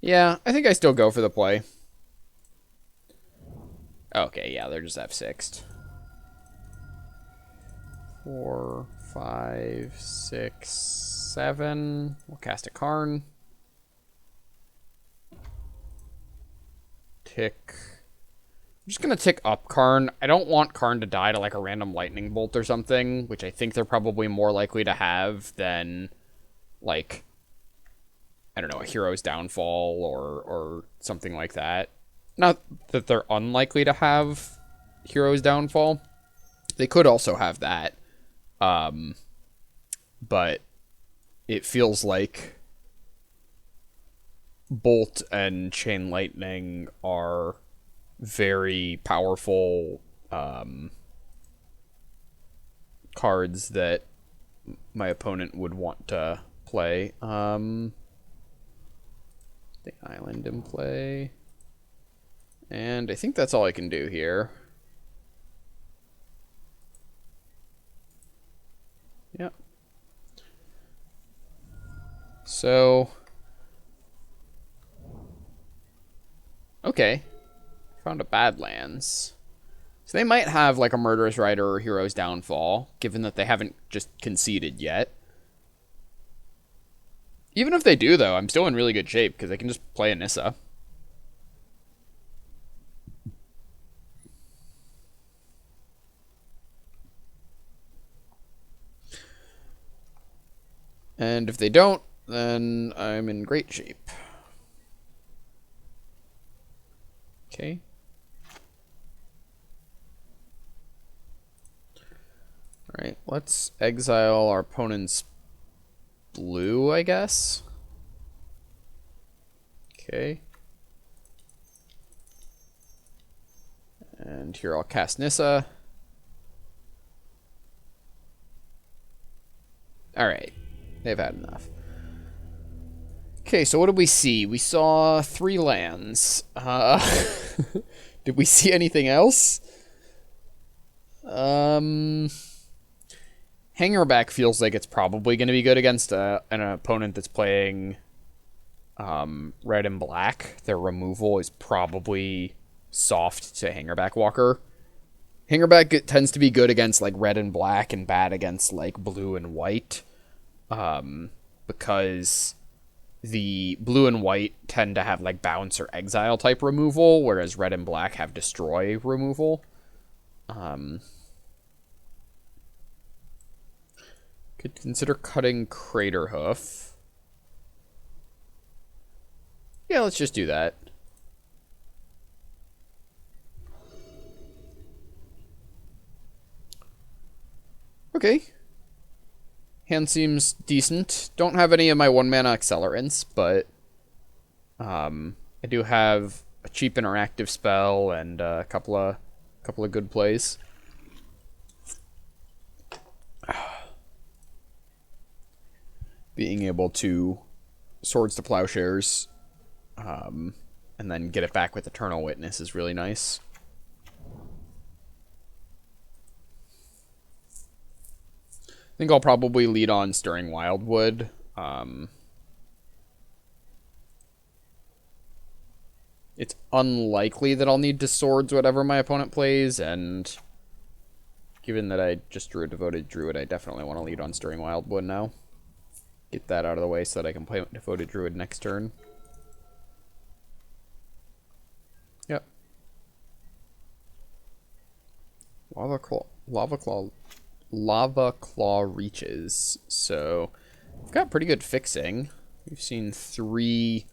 Yeah, I think I still go for the play. Okay, yeah, they're just F6'd. 4, 5, 6, 7. We'll cast a Karn. Tick. I'm just going to tick up Karn. I don't want Karn to die to like a random lightning bolt or something, which I think they're probably more likely to have than like, I don't know, a Hero's Downfall or something like that. Not that they're unlikely to have Hero's Downfall. They could also have that. But it feels like Bolt and Chain Lightning are very powerful cards that my opponent would want to play. The island in play. And I think that's all I can do here. Yep. So... okay. Found a Badlands. So they might have like a Murderous Rider or Hero's Downfall, given that they haven't just conceded yet. Even if they do, though, I'm still in really good shape, because I can just play a Nissa. And if they don't, then I'm in great shape. Okay. Alright, let's exile our opponent's blue, I guess. Okay. And here I'll cast Nissa. Alright, they've had enough. Okay, so what did we see? We saw 3 lands. Did we see anything else? Hangerback feels like it's probably going to be good against an opponent that's playing red and black. Their removal is probably soft to Hangerback Walker. Hangerback tends to be good against like red and black and bad against like blue and white. Because the blue and white tend to have like bounce or exile type removal, whereas red and black have destroy removal. Could consider cutting Craterhoof. Yeah, let's just do that. Okay. Hand seems decent. Don't have any of my 1-mana accelerants, but I do have a cheap interactive spell and a couple of good plays. Being able to Swords to Plowshares and then get it back with Eternal Witness is really nice. I think I'll probably lead on Stirring Wildwood. It's unlikely that I'll need to Swords whatever my opponent plays, and given that I just drew a Devoted Druid, I definitely want to lead on Stirring Wildwood now. Get that out of the way so that I can play Devoted Druid next turn. Yep. Lava Claw Reaches. So, I've got pretty good fixing. We've seen 3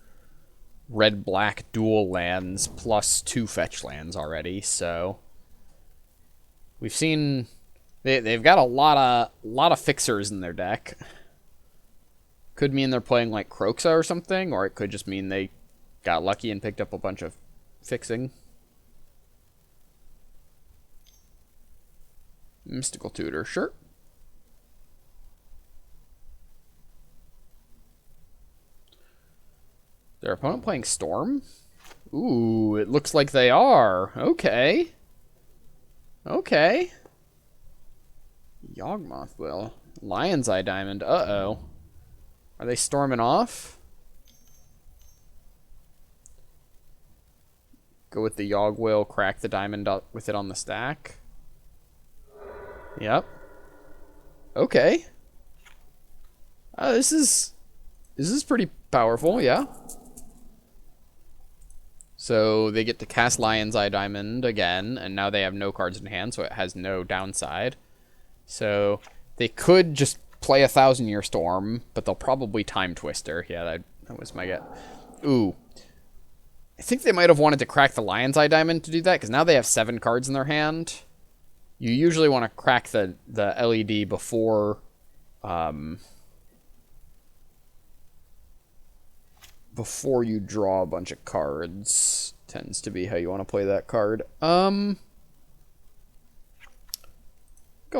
red-black dual lands plus 2 fetch lands already, so we've seen they've got a lot of fixers in their deck. Could mean they're playing like Kroxa or something, or it could just mean they got lucky and picked up a bunch of fixing. Mystical Tutor, sure. Their opponent playing Storm? Ooh, it looks like they are. Okay. Okay. Yawgmoth will. Lion's Eye Diamond. Uh-oh. Are they storming off? Go with the Yawgwill, crack the diamond with it on the stack. Yep. Okay. This is pretty powerful, yeah. So they get to cast Lion's Eye Diamond again, and now they have no cards in hand, so it has no downside. So they could just play a 1,000-Year Storm, but they'll probably Time Twister. Yeah, that was my guess. Ooh. I think they might have wanted to crack the Lion's Eye Diamond to do that, because now they have 7 cards in their hand. You usually want to crack the LED before you draw a bunch of cards. Tends to be how you want to play that card. I'll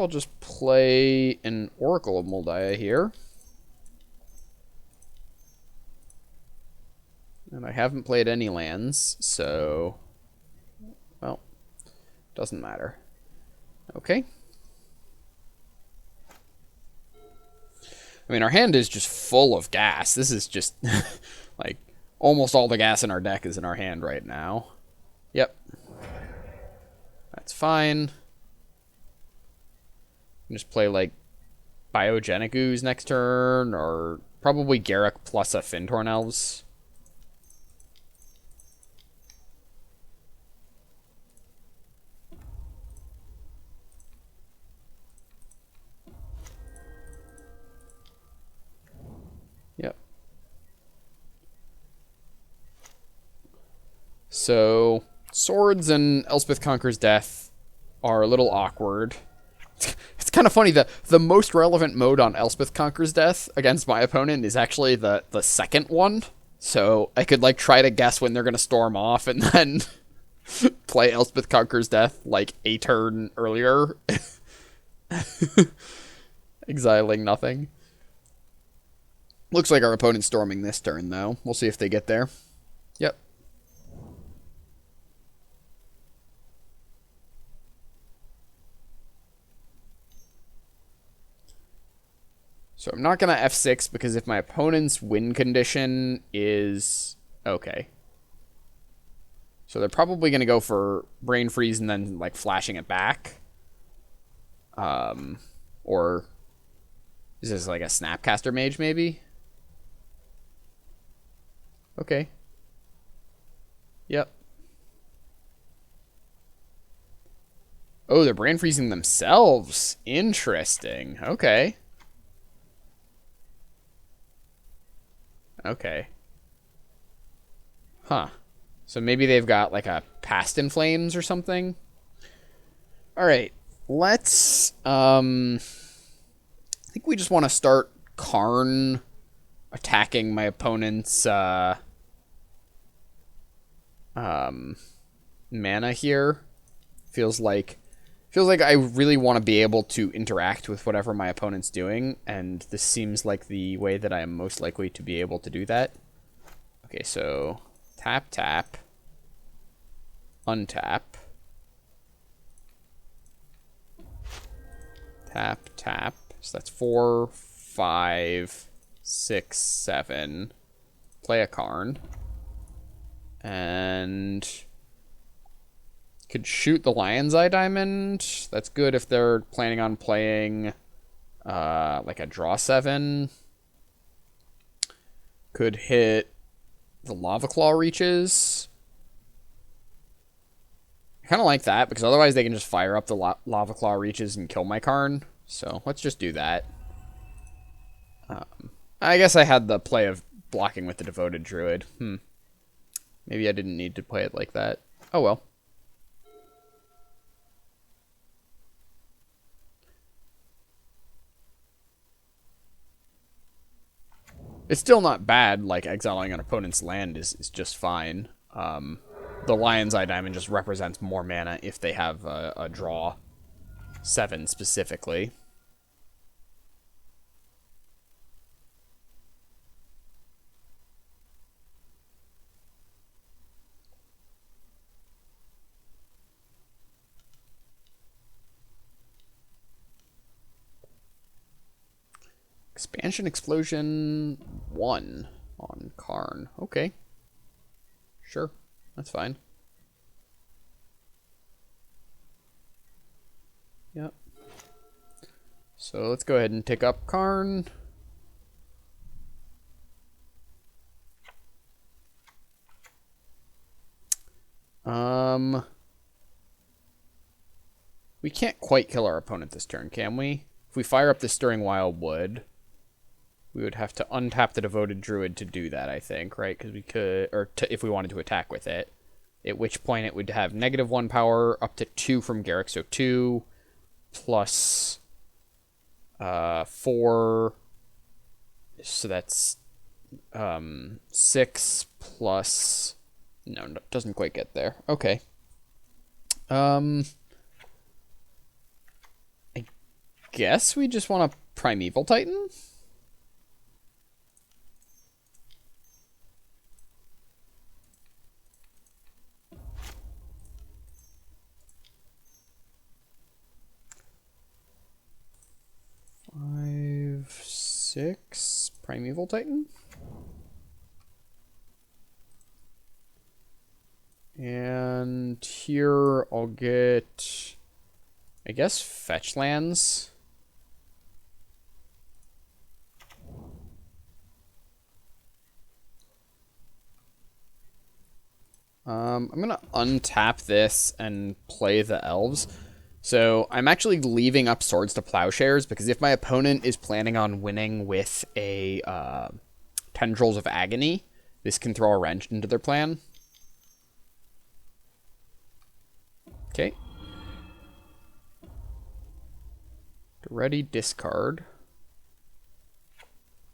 just play an Oracle of Moldiah here. And I haven't played any lands, so... Well, doesn't matter. Okay. I mean, our hand is just full of gas. This is just, like, almost all the gas in our deck is in our hand right now. Yep. That's fine. Just play, like, Biogenic Ooze next turn, or probably Garruk plus a Fintorn Elves. Yep. So, Swords and Elspeth Conquers Death are a little awkward. It's kind of funny that the most relevant mode on Elspeth Conquers Death against my opponent is actually the second one. So I could like try to guess when they're going to storm off and then play Elspeth Conquers Death like a turn earlier. Exiling nothing. Looks like our opponent's storming this turn though. We'll see if they get there. Yep. So I'm not going to F6 because if my opponent's win condition is... Okay. So they're probably going to go for Brain Freeze and then, like, flashing it back. Or is this like a Snapcaster Mage, maybe? Okay. Yep. Oh, they're Brain Freezing themselves. Interesting. Okay. Okay. Huh. So maybe they've got like a Past in Flames or something? Alright. Let's, I think we just want to start Karn attacking my opponent's, mana here. Feels like I really want to be able to interact with whatever my opponent's doing, and this seems like the way that I am most likely to be able to do that. Okay, so tap, tap, untap, tap, tap. So that's 4, 5, 6, 7. Play a Karn. And could shoot the Lion's Eye Diamond. That's good if they're planning on playing like a draw 7. Could hit the Lava Claw Reaches. I kind of like that because otherwise they can just fire up the Lava Claw Reaches and kill my Karn. So let's just do that. I guess I had the play of blocking with the Devoted Druid. Maybe I didn't need to play it like that. Oh well. It's still not bad, like, exiling an opponent's land is just fine. The Lion's Eye Diamond just represents more mana if they have a draw 7 specifically. Expansion Explosion 1 on Karn. Okay. Sure. That's fine. Yep. So let's go ahead and pick up Karn. We can't quite kill our opponent this turn, can we? If we fire up the Stirring Wildwood, we would have to untap the Devoted Druid to do that, I think, right? Because we could, or if we wanted to attack with it. At which point it would have -1 power, up to 2 from Garruk, so 2 plus 4. So that's 6 plus... No, it doesn't quite get there. Okay. I guess we just want a Primeval Titan? 6 Primeval Titan. And here I'll get, I guess, fetch lands. I'm going to untap this and play the elves. So I'm actually leaving up Swords to Plowshares because if my opponent is planning on winning with a Tendrils of Agony, this can throw a wrench into their plan. Okay. Ready, discard.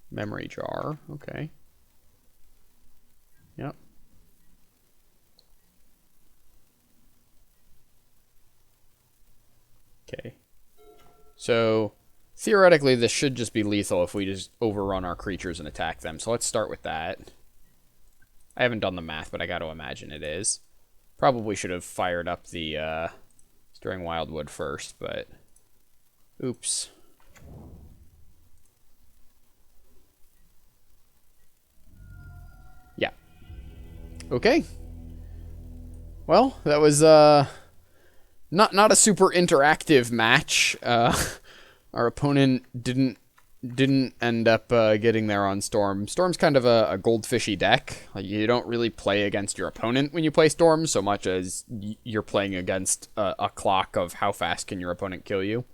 Memory jar. Okay. Yep. Okay. So, theoretically, this should just be lethal if we just overrun our creatures and attack them. So let's start with that. I haven't done the math, but I got to imagine it is. Probably should have fired up the Stirring Wildwood first, but... Oops. Yeah. Okay. Well, that was not a super interactive match. Our opponent didn't end up getting there on Storm. Storm's kind of a goldfishy deck. Like, you don't really play against your opponent when you play Storm so much as you're playing against a clock of how fast can your opponent kill you.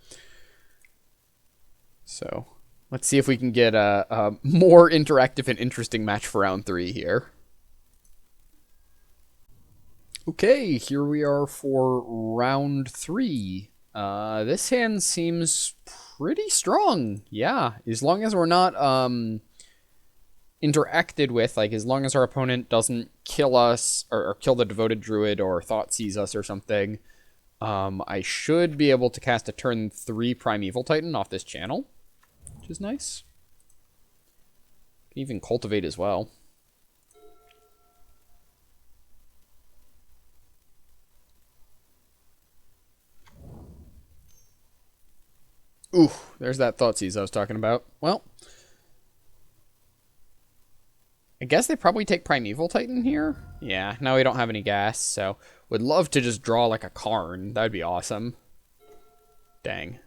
So let's see if we can get a more interactive and interesting match for round 3 here. Okay, here we are for round 3. This hand seems pretty strong. Yeah, as long as we're not interacted with, like as long as our opponent doesn't kill us or kill the Devoted Druid or Thoughtseize us or something, I should be able to cast a turn 3 Primeval Titan off this channel, which is nice. Can even cultivate as well. Ooh, there's that Thoughtseize I was talking about. Well, I guess they probably take Primeval Titan here. Yeah, now we don't have any gas, so would love to just draw like a Karn. That'd be awesome. Dang.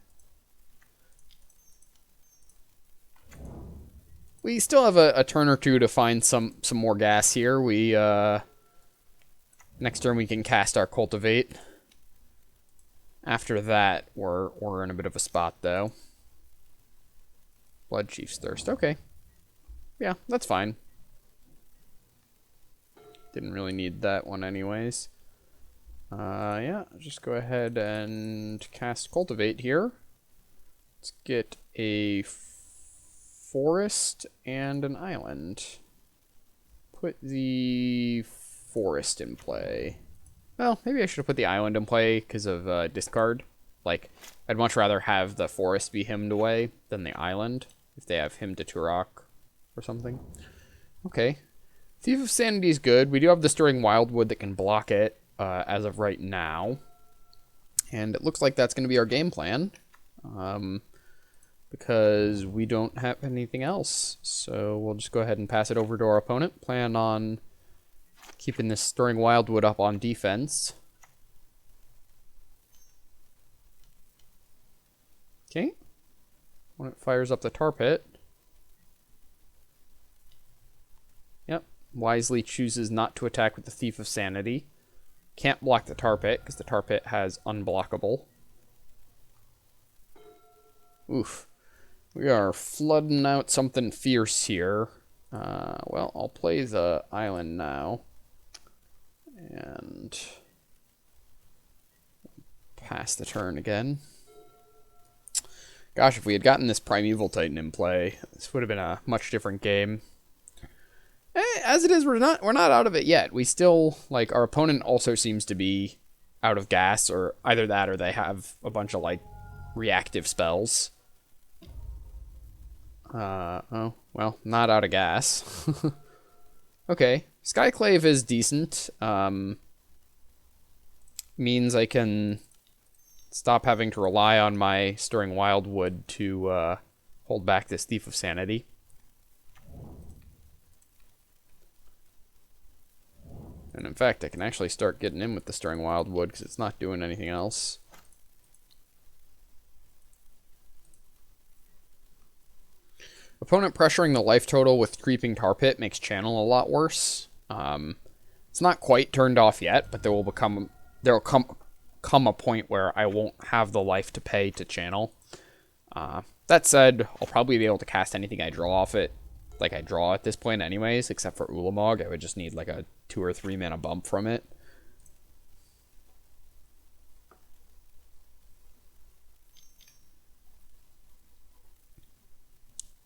We still have a turn or two to find some more gas here. We next turn we can cast our Cultivate. After that, we're in a bit of a spot, though. Bloodchief's Thirst. Okay. Yeah, that's fine. Didn't really need that one anyways. Yeah, just go ahead and cast Cultivate here. Let's get a forest and an island. Put the forest in play. Well, maybe I should have put the island in play because of discard. Like, I'd much rather have the forest be hymned away than the island, if they have Hymn to Turok or something. Okay. Thief of Sanity is good. We do have the Stirring Wildwood that can block it as of right now. And it looks like that's going to be our game plan. Because we don't have anything else. So we'll just go ahead and pass it over to our opponent. Plan on keeping this Stirring Wildwood up on defense. Okay. When it fires up the Tar Pit. Yep. Wisely chooses not to attack with the Thief of Sanity. Can't block the Tar Pit because the Tar Pit has unblockable. Oof. We are flooding out something fierce here. Well, I'll play the island now. And pass the turn again. Gosh, if we had gotten this Primeval Titan in play, this would have been a much different game. As it is, we're not out of it yet. We still, like, our opponent also seems to be out of gas, or either that or they have a bunch of, like, reactive spells. Oh, well, not out of gas. Okay. Skyclave is decent. Means I can stop having to rely on my Stirring Wildwood to hold back this Thief of Sanity. And in fact, I can actually start getting in with the Stirring Wildwood because it's not doing anything else. Opponent pressuring the life total with Creeping Tar Pit makes Channel a lot worse. It's not quite turned off yet, but there will come a point where I won't have the life to pay to Channel. That said, I'll probably be able to cast anything I draw off it, like I draw at this point anyways, except for Ulamog. I would just need like a 2 or 3 mana bump from it.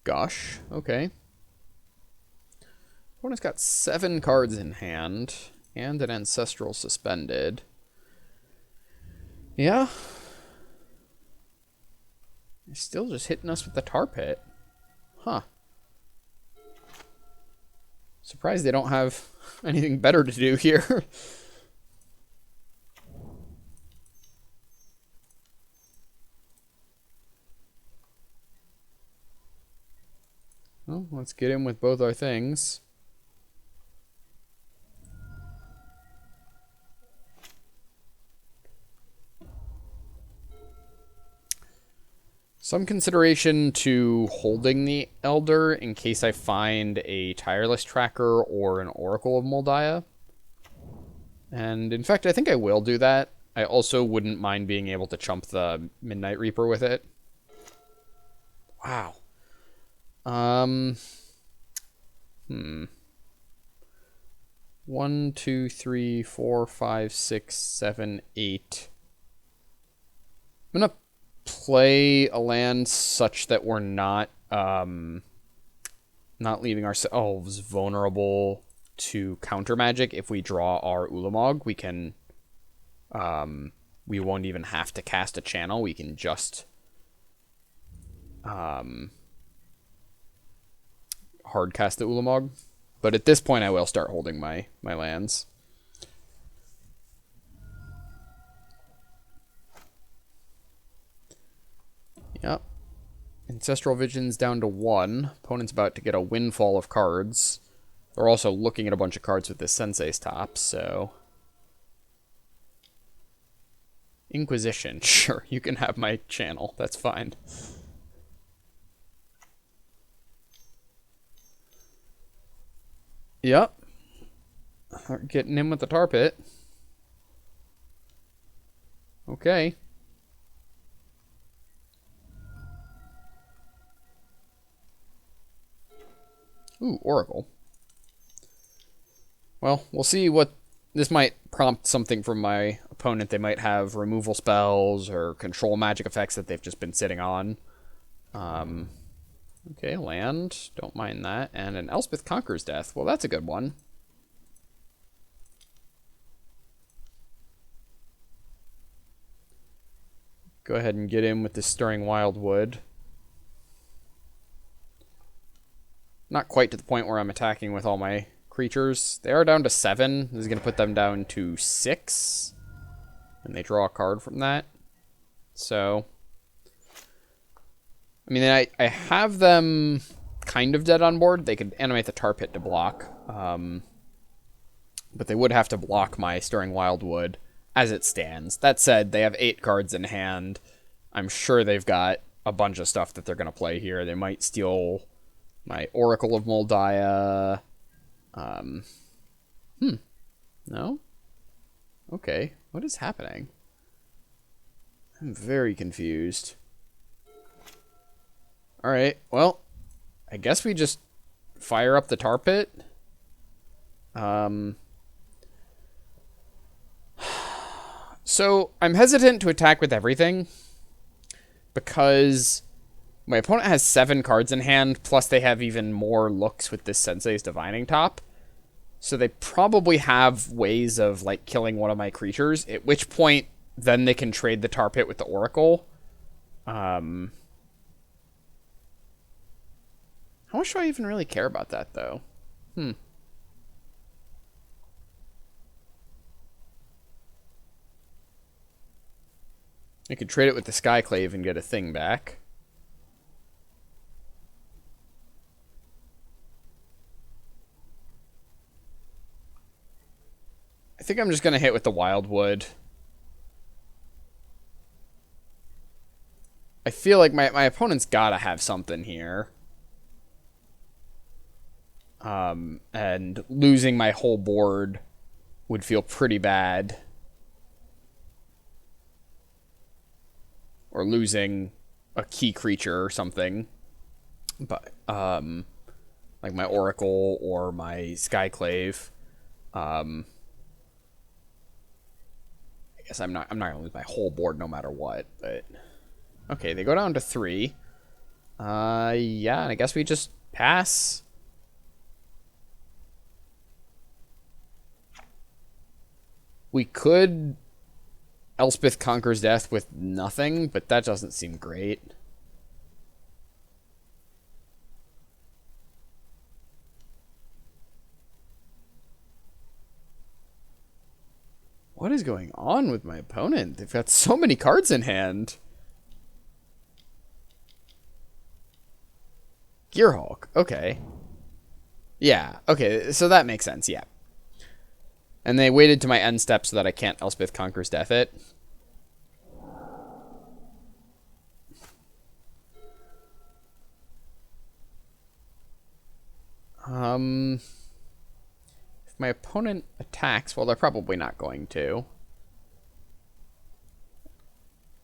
Gosh, okay. Opponent's got 7 cards in hand, and an Ancestral Suspended. Yeah. They're still just hitting us with the Tar Pit. Huh. Surprised they don't have anything better to do here. Well, let's get in with both our things. Some consideration to holding the Elder in case I find a Tireless Tracker or an Oracle of Moldiah. And in fact, I think I will do that. I also wouldn't mind being able to chump the Midnight Reaper with it. Wow. 1, 2, 3, 4, 5, 6, 7, 8. I'm gonna play a land such that we're not leaving ourselves vulnerable to counter magic. If we draw our Ulamog, we can we won't even have to cast a channel. We can just hard cast the Ulamog. But at this point I will start holding my lands. Yep. Ancestral Vision's down to 1. Opponent's about to get a windfall of cards. They're also looking at a bunch of cards with this Sensei's top, so... Inquisition. Sure, you can have my channel. That's fine. Yep. Getting in with the Tar Pit. Okay. Ooh, Oracle. Well, we'll see what... This might prompt something from my opponent. They might have removal spells or control magic effects that they've just been sitting on. Okay, land. Don't mind that. And an Elspeth Conquers Death. Well, that's a good one. Go ahead and get in with the Stirring Wildwood. Not quite to the point where I'm attacking with all my creatures. They are down to 7. This is going to put them down to 6. And they draw a card from that. So... I mean, I have them kind of dead on board. They could animate the Tar Pit to block. But they would have to block my Stirring Wildwood as it stands. That said, they have 8 cards in hand. I'm sure they've got a bunch of stuff that they're going to play here. They might steal my Oracle of Moldiah. No? Okay. What is happening? I'm very confused. Alright, well, I guess we just fire up the Tar Pit. So, I'm hesitant to attack with everything, because my opponent has 7 cards in hand, plus they have even more looks with this Sensei's Divining Top. So they probably have ways of, like, killing one of my creatures, at which point, then they can trade the Tar Pit with the Oracle. How much do I even really care about that, though? I could trade it with the Skyclave and get a thing back. think I'm just going to hit with the Wildwood. I feel like my opponent's got to have something here. And losing my whole board would feel pretty bad. Or losing a key creature or something. But, like my Oracle or my Skyclave. I guess I'm not gonna lose my whole board no matter what, but okay, they go down to 3. Yeah, and I guess we just pass. We could Elspeth Conquers Death with nothing, but that doesn't seem great. What is going on with my opponent? They've got so many cards in hand. Gearhulk. Okay. Yeah. Okay. So that makes sense. Yeah. And they waited to my end step so that I can't Elspeth Conquers Death it. If my opponent attacks, well, they're probably not going to.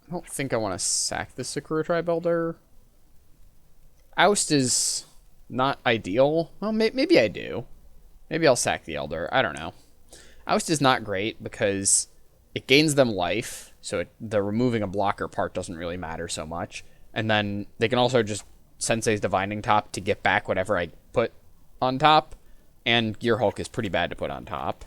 I don't think I want to sack the Sakura Tribe Elder. Oust is not ideal. Well, maybe I do. Maybe I'll sack the Elder. I don't know. Oust is not great because it gains them life, so the removing a blocker part doesn't really matter so much. And then they can also just Sensei's Divining Top to get back whatever I put on top. And Gearhulk is pretty bad to put on top.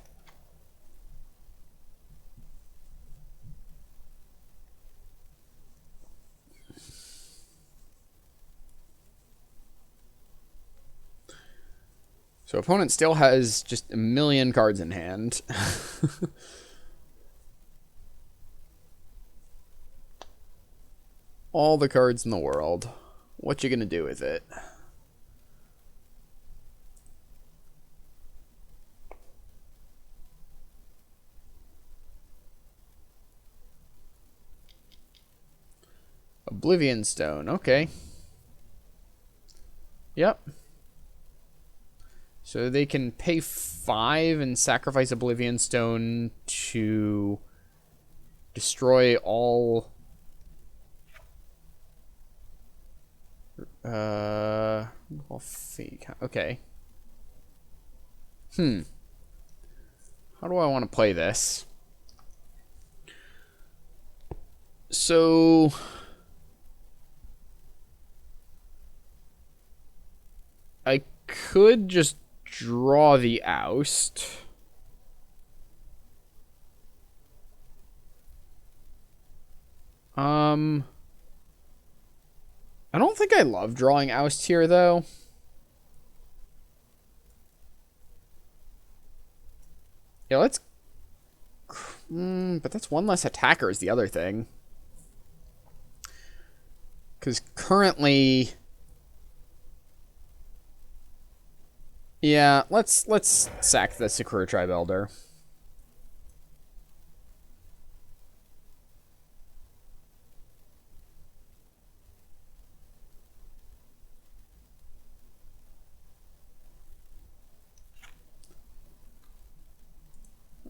So opponent still has just a million cards in hand. All the cards in the world. What you gonna do with it? Oblivion Stone, okay. Yep. So they can pay 5 and sacrifice Oblivion Stone to destroy all... Okay. How do I want to play this? So... I could just draw the Oust. I don't think I love drawing Oust here, though. Yeah, let's... but that's one less attacker is the other thing. Because currently... Yeah, let's sack the Sakura Tribe Elder.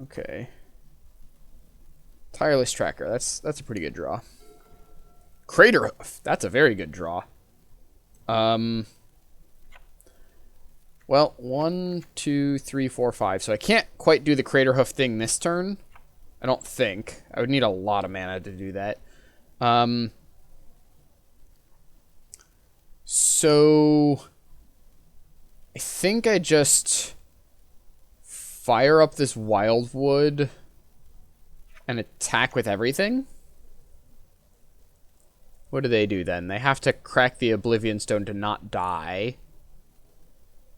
Okay. Tireless Tracker. That's a pretty good draw. Craterhoof. That's a very good draw. Well, 1, 2, 3, 4, 5. So I can't quite do the Craterhoof thing this turn. I don't think. I would need a lot of mana to do that. So I think I just fire up this Wildwood and attack with everything. What do they do then? They have to crack the Oblivion Stone to not die.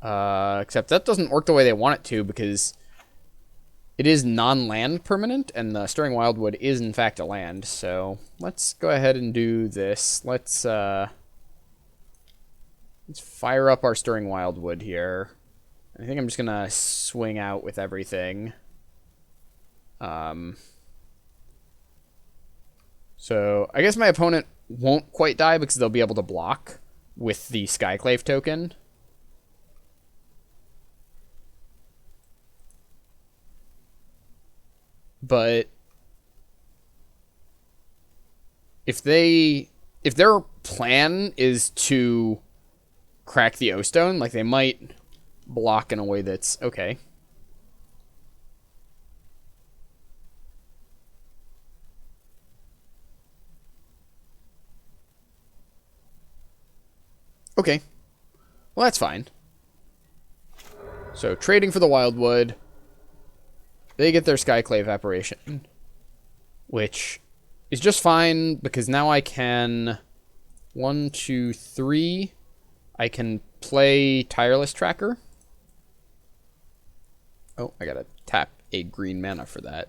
Except that doesn't work the way they want it to because it is non-land permanent and the Stirring Wildwood is in fact a land. So let's go ahead and do this. Let's fire up our Stirring Wildwood here. I think I'm just gonna swing out with everything. So I guess my opponent won't quite die because they'll be able to block with the Skyclave token. But if their plan is to crack the O-Stone, like, they might block in a way that's okay. Okay. Well, that's fine. So, trading for the Wildwood. They get their Skyclave apparition, which is just fine because now I can 1, 2, 3. I can play Tireless Tracker. Oh, I gotta tap a green mana for that.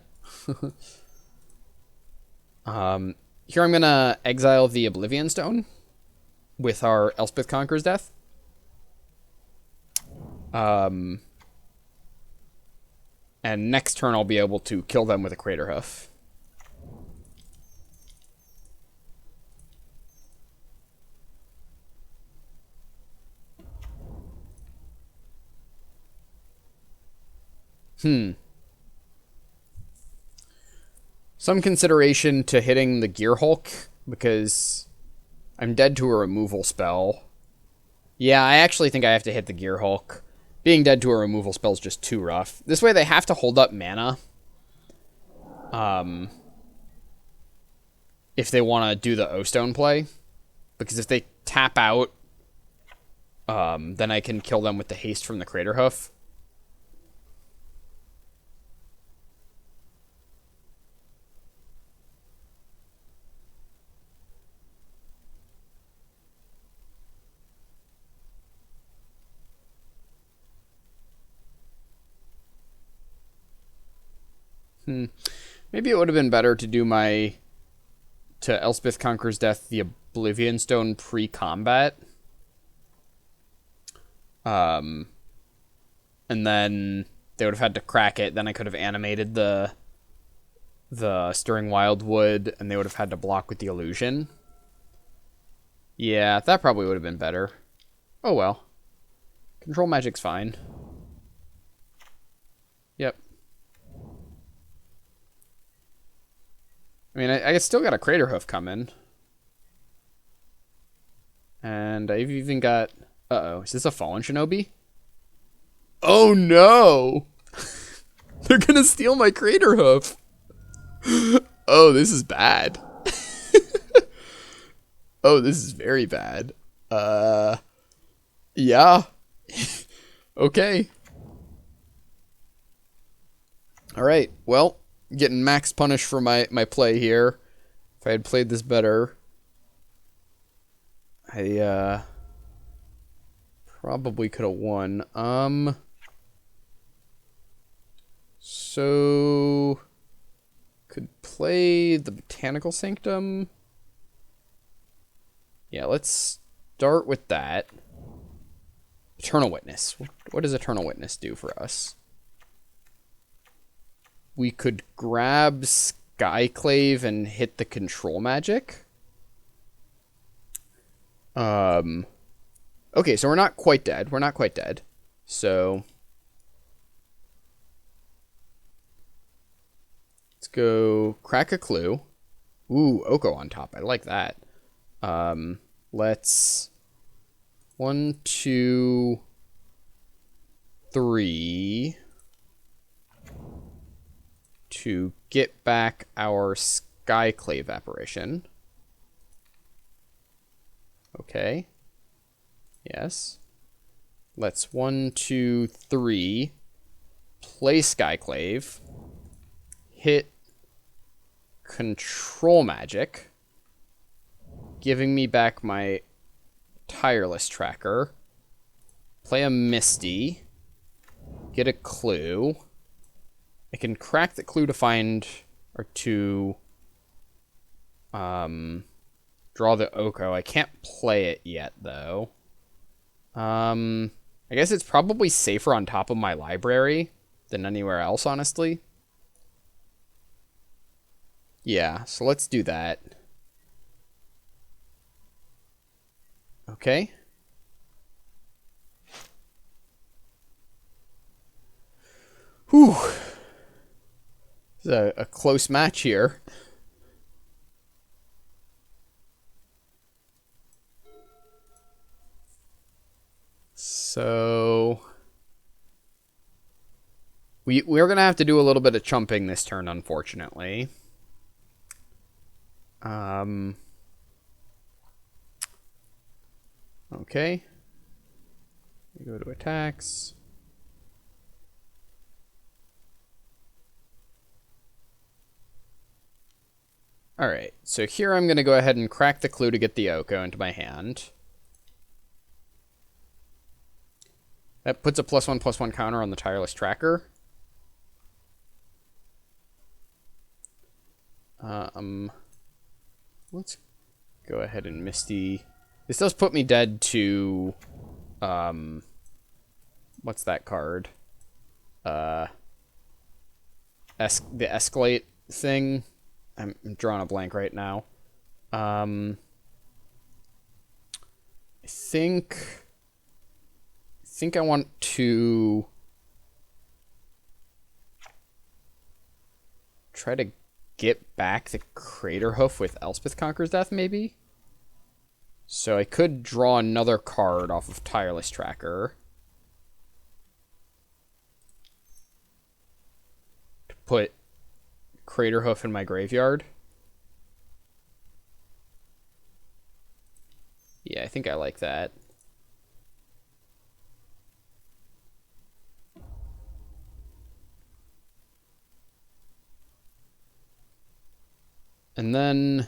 Here I'm gonna exile the Oblivion Stone with our Elspeth Conquers Death. And next turn I'll be able to kill them with a Crater Hoof. Some consideration to hitting the Gear Hulk, because I'm dead to a removal spell. Yeah, I actually think I have to hit the Gear Hulk. Being dead to a removal spell is just too rough. This way they have to hold up mana. If they want to do the O-Stone play. Because if they tap out, then I can kill them with the haste from the Crater Hoof. Maybe it would have been better to do to Elspeth Conquers Death the Oblivion Stone pre-combat. And then they would have had to crack it. Then I could have animated the Stirring Wildwood, and they would have had to block with the Illusion. Yeah, that probably would have been better. Oh well. Control Magic's fine. Yep. I mean, I still got a Crater Hoof coming. And I've even got... Uh-oh, is this a Fallen Shinobi? Oh no! They're gonna steal my Crater Hoof! Oh, this is bad. Oh, this is very bad. Yeah. Okay. Alright, well... Getting max punish for my play here. If I had played this better, I probably could have won. So could play the Botanical Sanctum. Yeah, let's start with that. Eternal Witness. What does Eternal Witness do for us? We could grab Skyclave and hit the Control Magic. Okay, so we're not quite dead. We're not quite dead. So let's go crack a clue. Ooh, Oko on top. I like that. Let's 1, 2, 3. To get back our Skyclave apparition. Okay. Yes. Let's 1, 2, 3. Play Skyclave. Hit Control Magic. Giving me back my Tireless Tracker. Play a Misty. Get a clue. I can crack the clue to find, or to draw the Oko. I can't play it yet, though. I guess it's probably safer on top of my library than anywhere else, honestly. Yeah, so let's do that. Okay. Whew. It's a close match here. So we're gonna have to do a little bit of chumping this turn, unfortunately. Okay. We go to attacks. Alright, so here I'm going to go ahead and crack the clue to get the Oko into my hand. That puts a +1/+1 counter on the Tireless Tracker. Let's go ahead and Misty. This does put me dead to, what's that card? The Escalate thing. I'm drawing a blank right now. I think I want to try to get back the Crater Hoof with Elspeth Conquers Death, maybe? So I could draw another card off of Tireless Tracker to put Crater Hoof in my graveyard. Yeah, I think I like that. And then,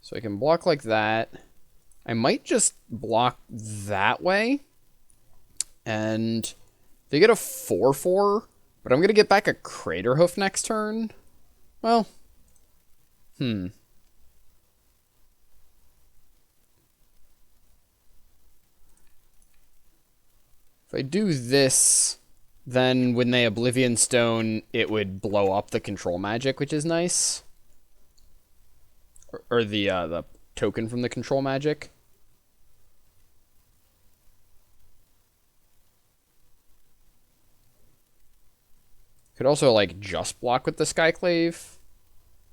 so I can block like that. I might just block that way. And they get a 4/4, but I'm going to get back a Crater Hoof next turn. Well, If I do this, then when they Oblivion Stone, it would blow up the control magic, which is nice. Or the token from the control magic. Could also, like, just block with the Skyclave.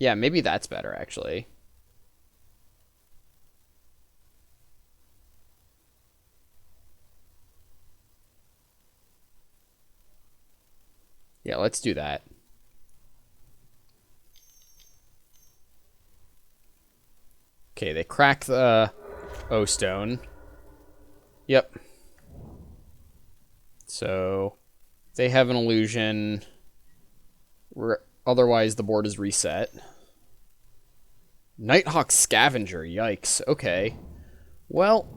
Yeah, maybe that's better, actually. Yeah, let's do that. Okay, they crack the O-Stone. Yep. So, they have an illusion. Otherwise, the board is reset. Nighthawk Scavenger, yikes. Okay. Well,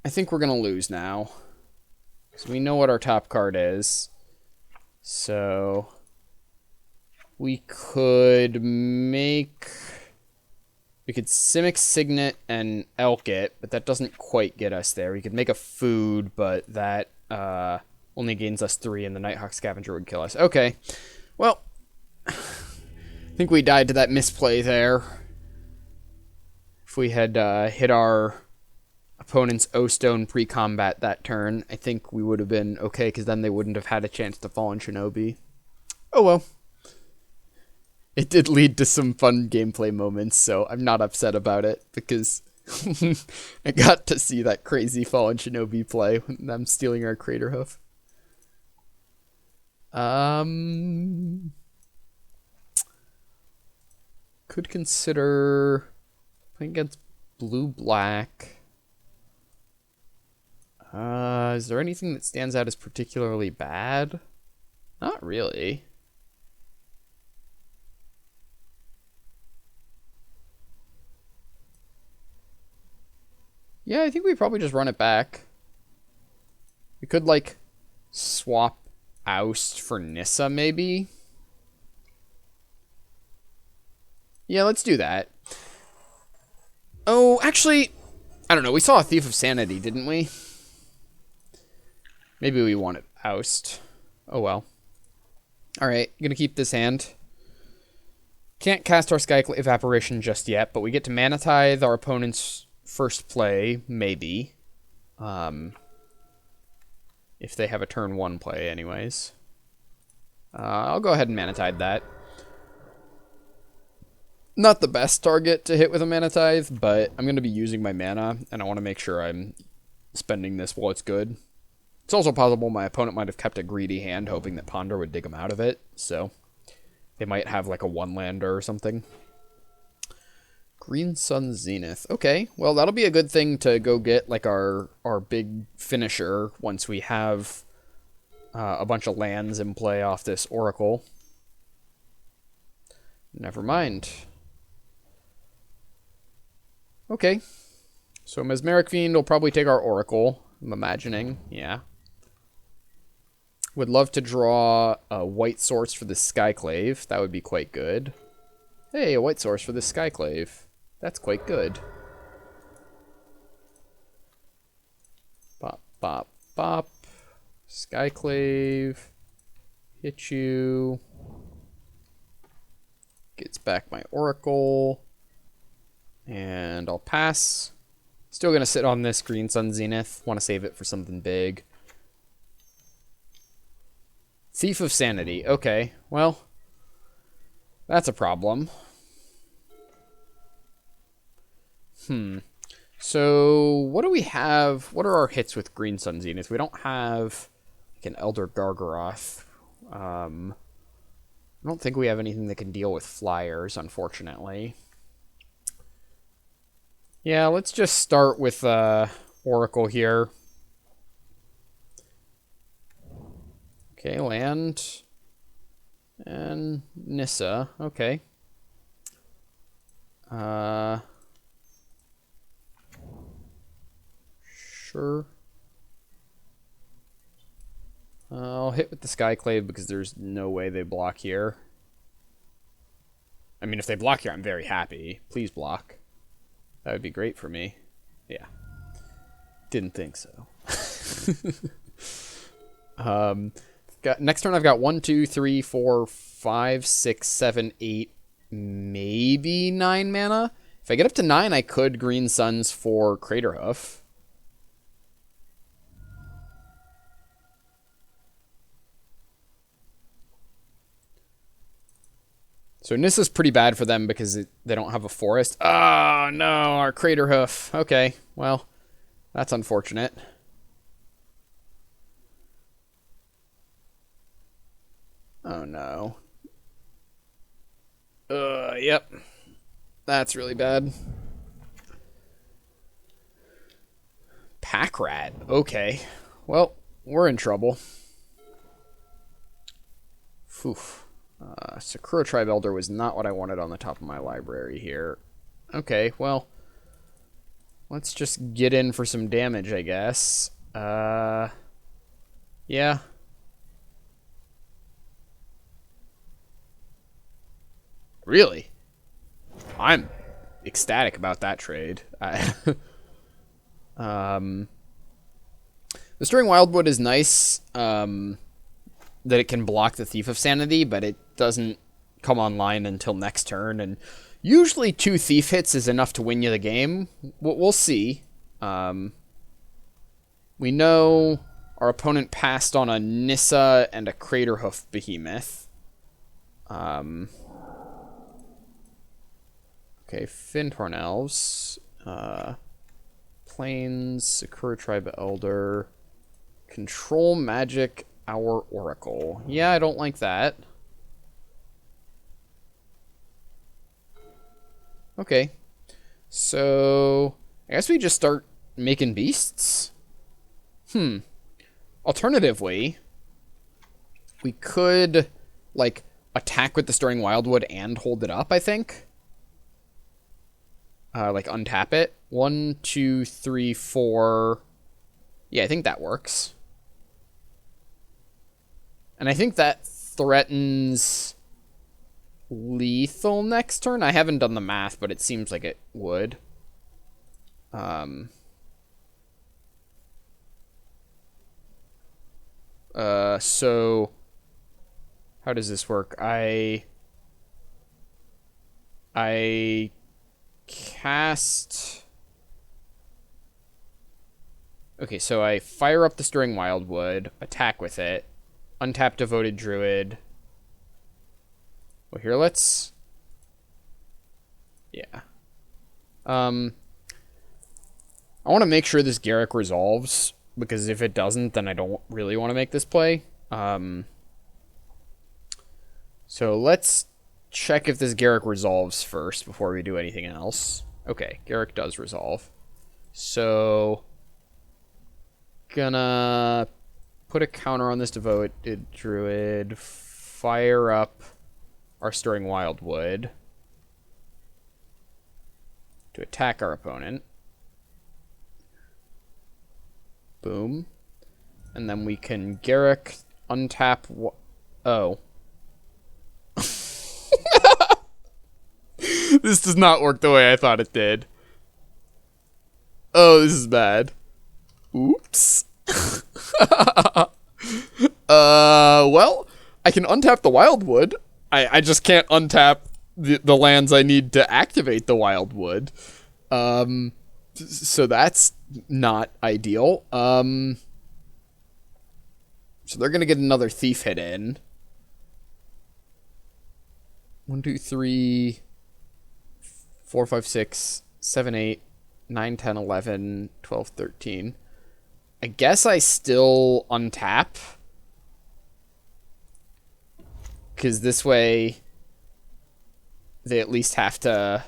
I think we're going to lose now. Because we know what our top card is. So, we could make... We could Simic Signet and Elk it, but that doesn't quite get us there. We could make a food, but that only gains us 3, and the Nighthawk Scavenger would kill us. Okay. Well, I think we died to that misplay there. If we had hit our opponent's O-Stone pre-combat that turn, I think we would have been okay, because then they wouldn't have had a chance to Fallen Shinobi. Oh well. It did lead to some fun gameplay moments, so I'm not upset about it, because I got to see that crazy Fallen Shinobi play when I'm stealing our Crater Hoof. Could consider playing against blue-black. Is there anything that stands out as particularly bad? Not really. Yeah, I think we probably just run it back. We could, like, swap Oust for Nissa, maybe? Yeah, let's do that. Oh, actually, I don't know. We saw a Thief of Sanity, didn't we? Maybe we wanted Oust. Oh, well. Alright, gonna keep this hand. Can't cast our Skyclave Apparition just yet, but we get to Mana Tithe our opponent's first play, maybe. If they have a turn 1 play, anyways. I'll go ahead and Mana Tithe that. Not the best target to hit with a Mana Tithe, but I'm going to be using my mana, and I want to make sure I'm spending this while it's good. It's also possible my opponent might have kept a greedy hand, hoping that Ponder would dig him out of it, so they might have like a 1-lander or something. Green Sun Zenith. Okay, well, that'll be a good thing to go get like our big finisher once we have a bunch of lands in play off this Oracle. Never mind. Okay, so Mesmeric Fiend will probably take our Oracle, I'm imagining, yeah. Would love to draw a white source for the Skyclave. That would be quite good. Hey, a white source for the Skyclave. That's quite good. Bop, bop, bop. Skyclave. Hit you. Gets back my Oracle. And I'll pass. Still going to sit on this Green Sun Zenith. Want to save it for something big. Thief of Sanity. Okay, well, that's a problem. So, what do we have? What are our hits with Green Sun Zenith? We don't have like an Elder Gargaroth. I don't think we have anything that can deal with flyers, unfortunately. Yeah, let's just start with Oracle here. Okay, land. And Nissa. Okay. Sure. I'll hit with the Skyclave because there's no way they block here. I mean, if they block here, I'm very happy. Please block. That would be great for me. Yeah. Didn't think so. Next turn I've got 1, 2, 3, 4, 5, 6, 7, 8, maybe 9 mana. If I get up to 9, I could Green Suns for Craterhoof. So Nissa's pretty bad for them because they don't have a forest. Oh, no, our Craterhoof. Okay, well, that's unfortunate. Oh, no. Yep. That's really bad. Pack Rat. Okay. Well, we're in trouble. Oof. Sakura Tribe Elder was not what I wanted on the top of my library here. Okay, well, let's just get in for some damage, I guess. Yeah. Really? I'm ecstatic about that trade. The Stirring Wildwood is nice. That it can block the Thief of Sanity, but it doesn't come online until next turn, and usually 2 Thief hits is enough to win you the game. We'll see. We know our opponent passed on a Nissa and a Craterhoof Behemoth. Okay, Fyndhorn Elves. Plains, Sakura Tribe Elder. Control Magic, our Oracle. Yeah, I don't like that. Okay. So, I guess we just start making beasts? Alternatively, we could, like, attack with the Stirring Wildwood and hold it up, I think. Like, untap it. 1, 2, 3, 4. Yeah, I think that works. And I think that threatens lethal next turn. I haven't done the math, but it seems like it would. So how does this work? I I cast... Okay, so I fire up the Stirring Wildwood, attack with it, untap Devoted Druid. Well, here, let's... Yeah. I want to make sure this Garruk resolves, because if it doesn't, then I don't really want to make this play. So let's check if this Garruk resolves first before we do anything else. Okay, Garruk does resolve. So, gonna put a counter on this Devoted Druid, fire up our Stirring Wildwood to attack our opponent. Boom. And then we can Garruk, untap... Oh. This does not work the way I thought it did. Oh, this is bad. Oops. Well, I can untap the Wildwood. I just can't untap the lands I need to activate the Wildwood. So that's not ideal. So they're gonna get another Thief hit in. 1, 2, 3, 4, 5, 6, 7, 8, 9, 10, 11, 12, 13. I guess I still untap. Because this way, they at least have to...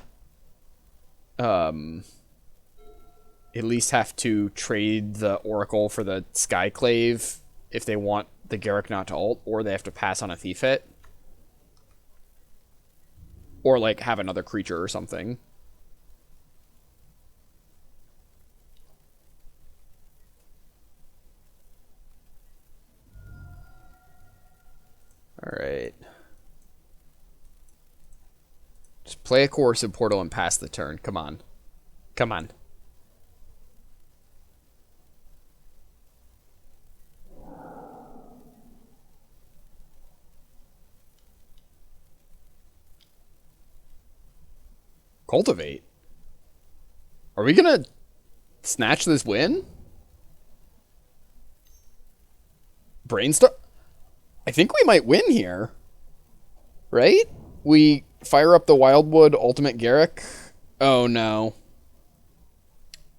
trade the Oracle for the Skyclave if they want the Garruk not to ult, or they have to pass on a Thief hit. Or, like, have another creature or something. Alright. Just play a Coercive Portal and pass the turn. Come on. Come on. Cultivate? Are we gonna snatch this win? Brainstorm? I think we might win here. Right? We fire up the Wildwood Ultimate Garruk. Oh, no.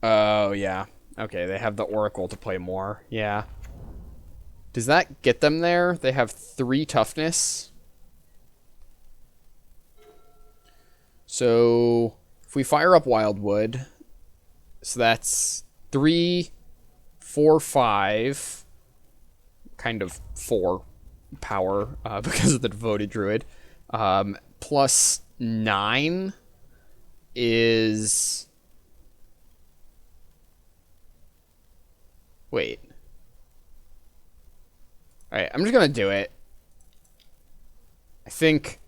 Oh, yeah. Okay, they have the Oracle to play more. Yeah. Does that get them there? They have 3 toughness. So, if we fire up Wildwood, so that's 3, 4, 5, kind of 4 power because of the Devoted Druid, plus 9 is... Wait. Alright, I'm just gonna do it. I think...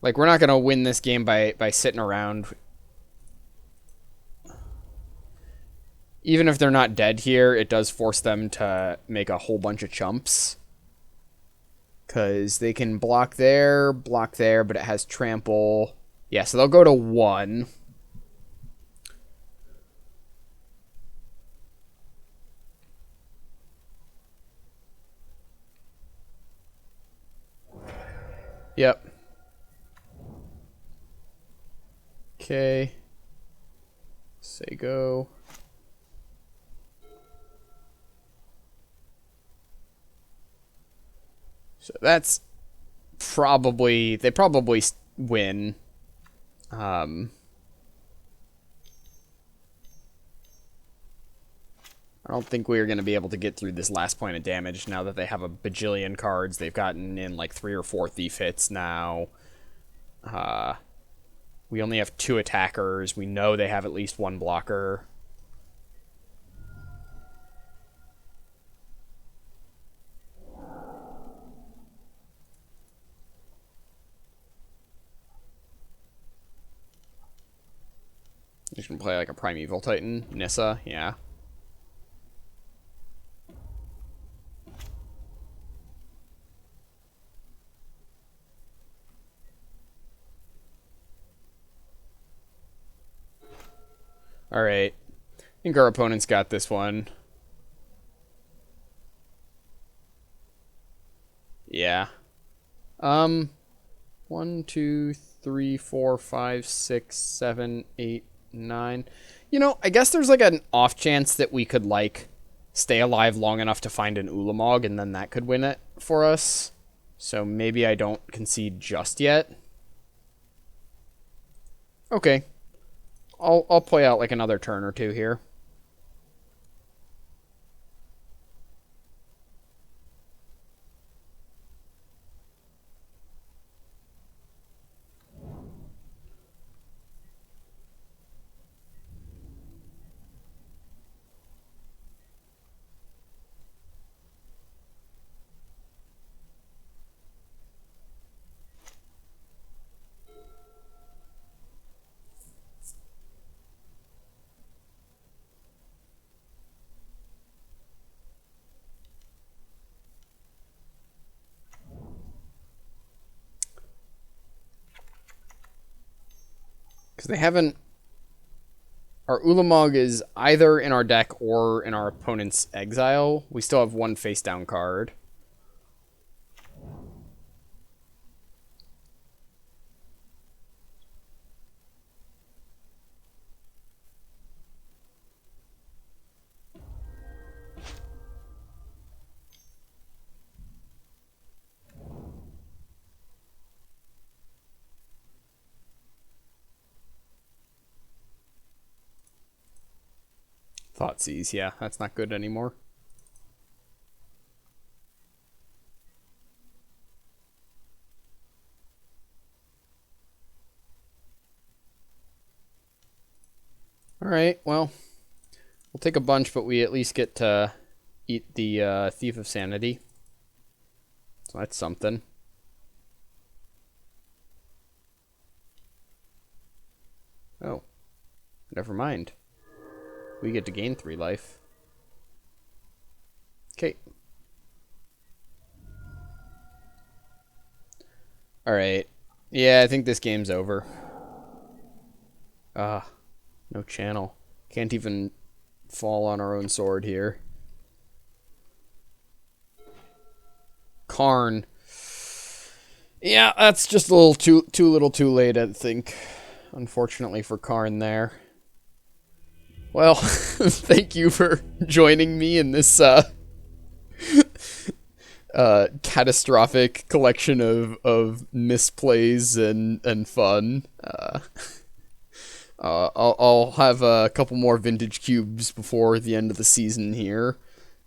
Like, we're not going to win this game by sitting around. Even if they're not dead here, it does force them to make a whole bunch of chumps. Because they can block there, but it has trample. Yeah, so they'll go to 1. Yep. Okay. Say go. So that's probably... They probably win. I don't think we're going to be able to get through this last point of damage now that they have a bajillion cards. They've gotten in like 3 or 4 Thief hits now. We only have 2 attackers. We know they have at least 1 blocker. Just gonna play like a Primeval Titan. Nissa, yeah. Alright. I think our opponent's got this one. Yeah. 1, 2, 3, 4, 5, 6, 7, 8, 9. You know, I guess there's like an off chance that we could like stay alive long enough to find an Ulamog and then that could win it for us. So maybe I don't concede just yet. Okay. I'll play out like another turn or two here. Because they haven't... Our Ulamog is either in our deck or in our opponent's exile. We still have one face-down card. Thoughtseize, yeah, that's not good anymore. Alright, well, we'll take a bunch, but we at least get to eat the Thief of Sanity. So that's something. Oh, never mind. We get to gain 3 life. Okay. Alright. Yeah, I think this game's over. Ah, no channel. Can't even fall on our own sword here. Karn. Yeah, that's just a little too late, I think. Unfortunately for Karn there. Well, thank you for joining me in this catastrophic collection of misplays and fun. I'll have a couple more vintage cubes before the end of the season here,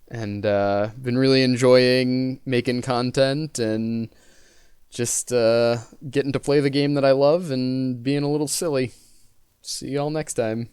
and been really enjoying making content and just getting to play the game that I love and being a little silly. See y'all next time.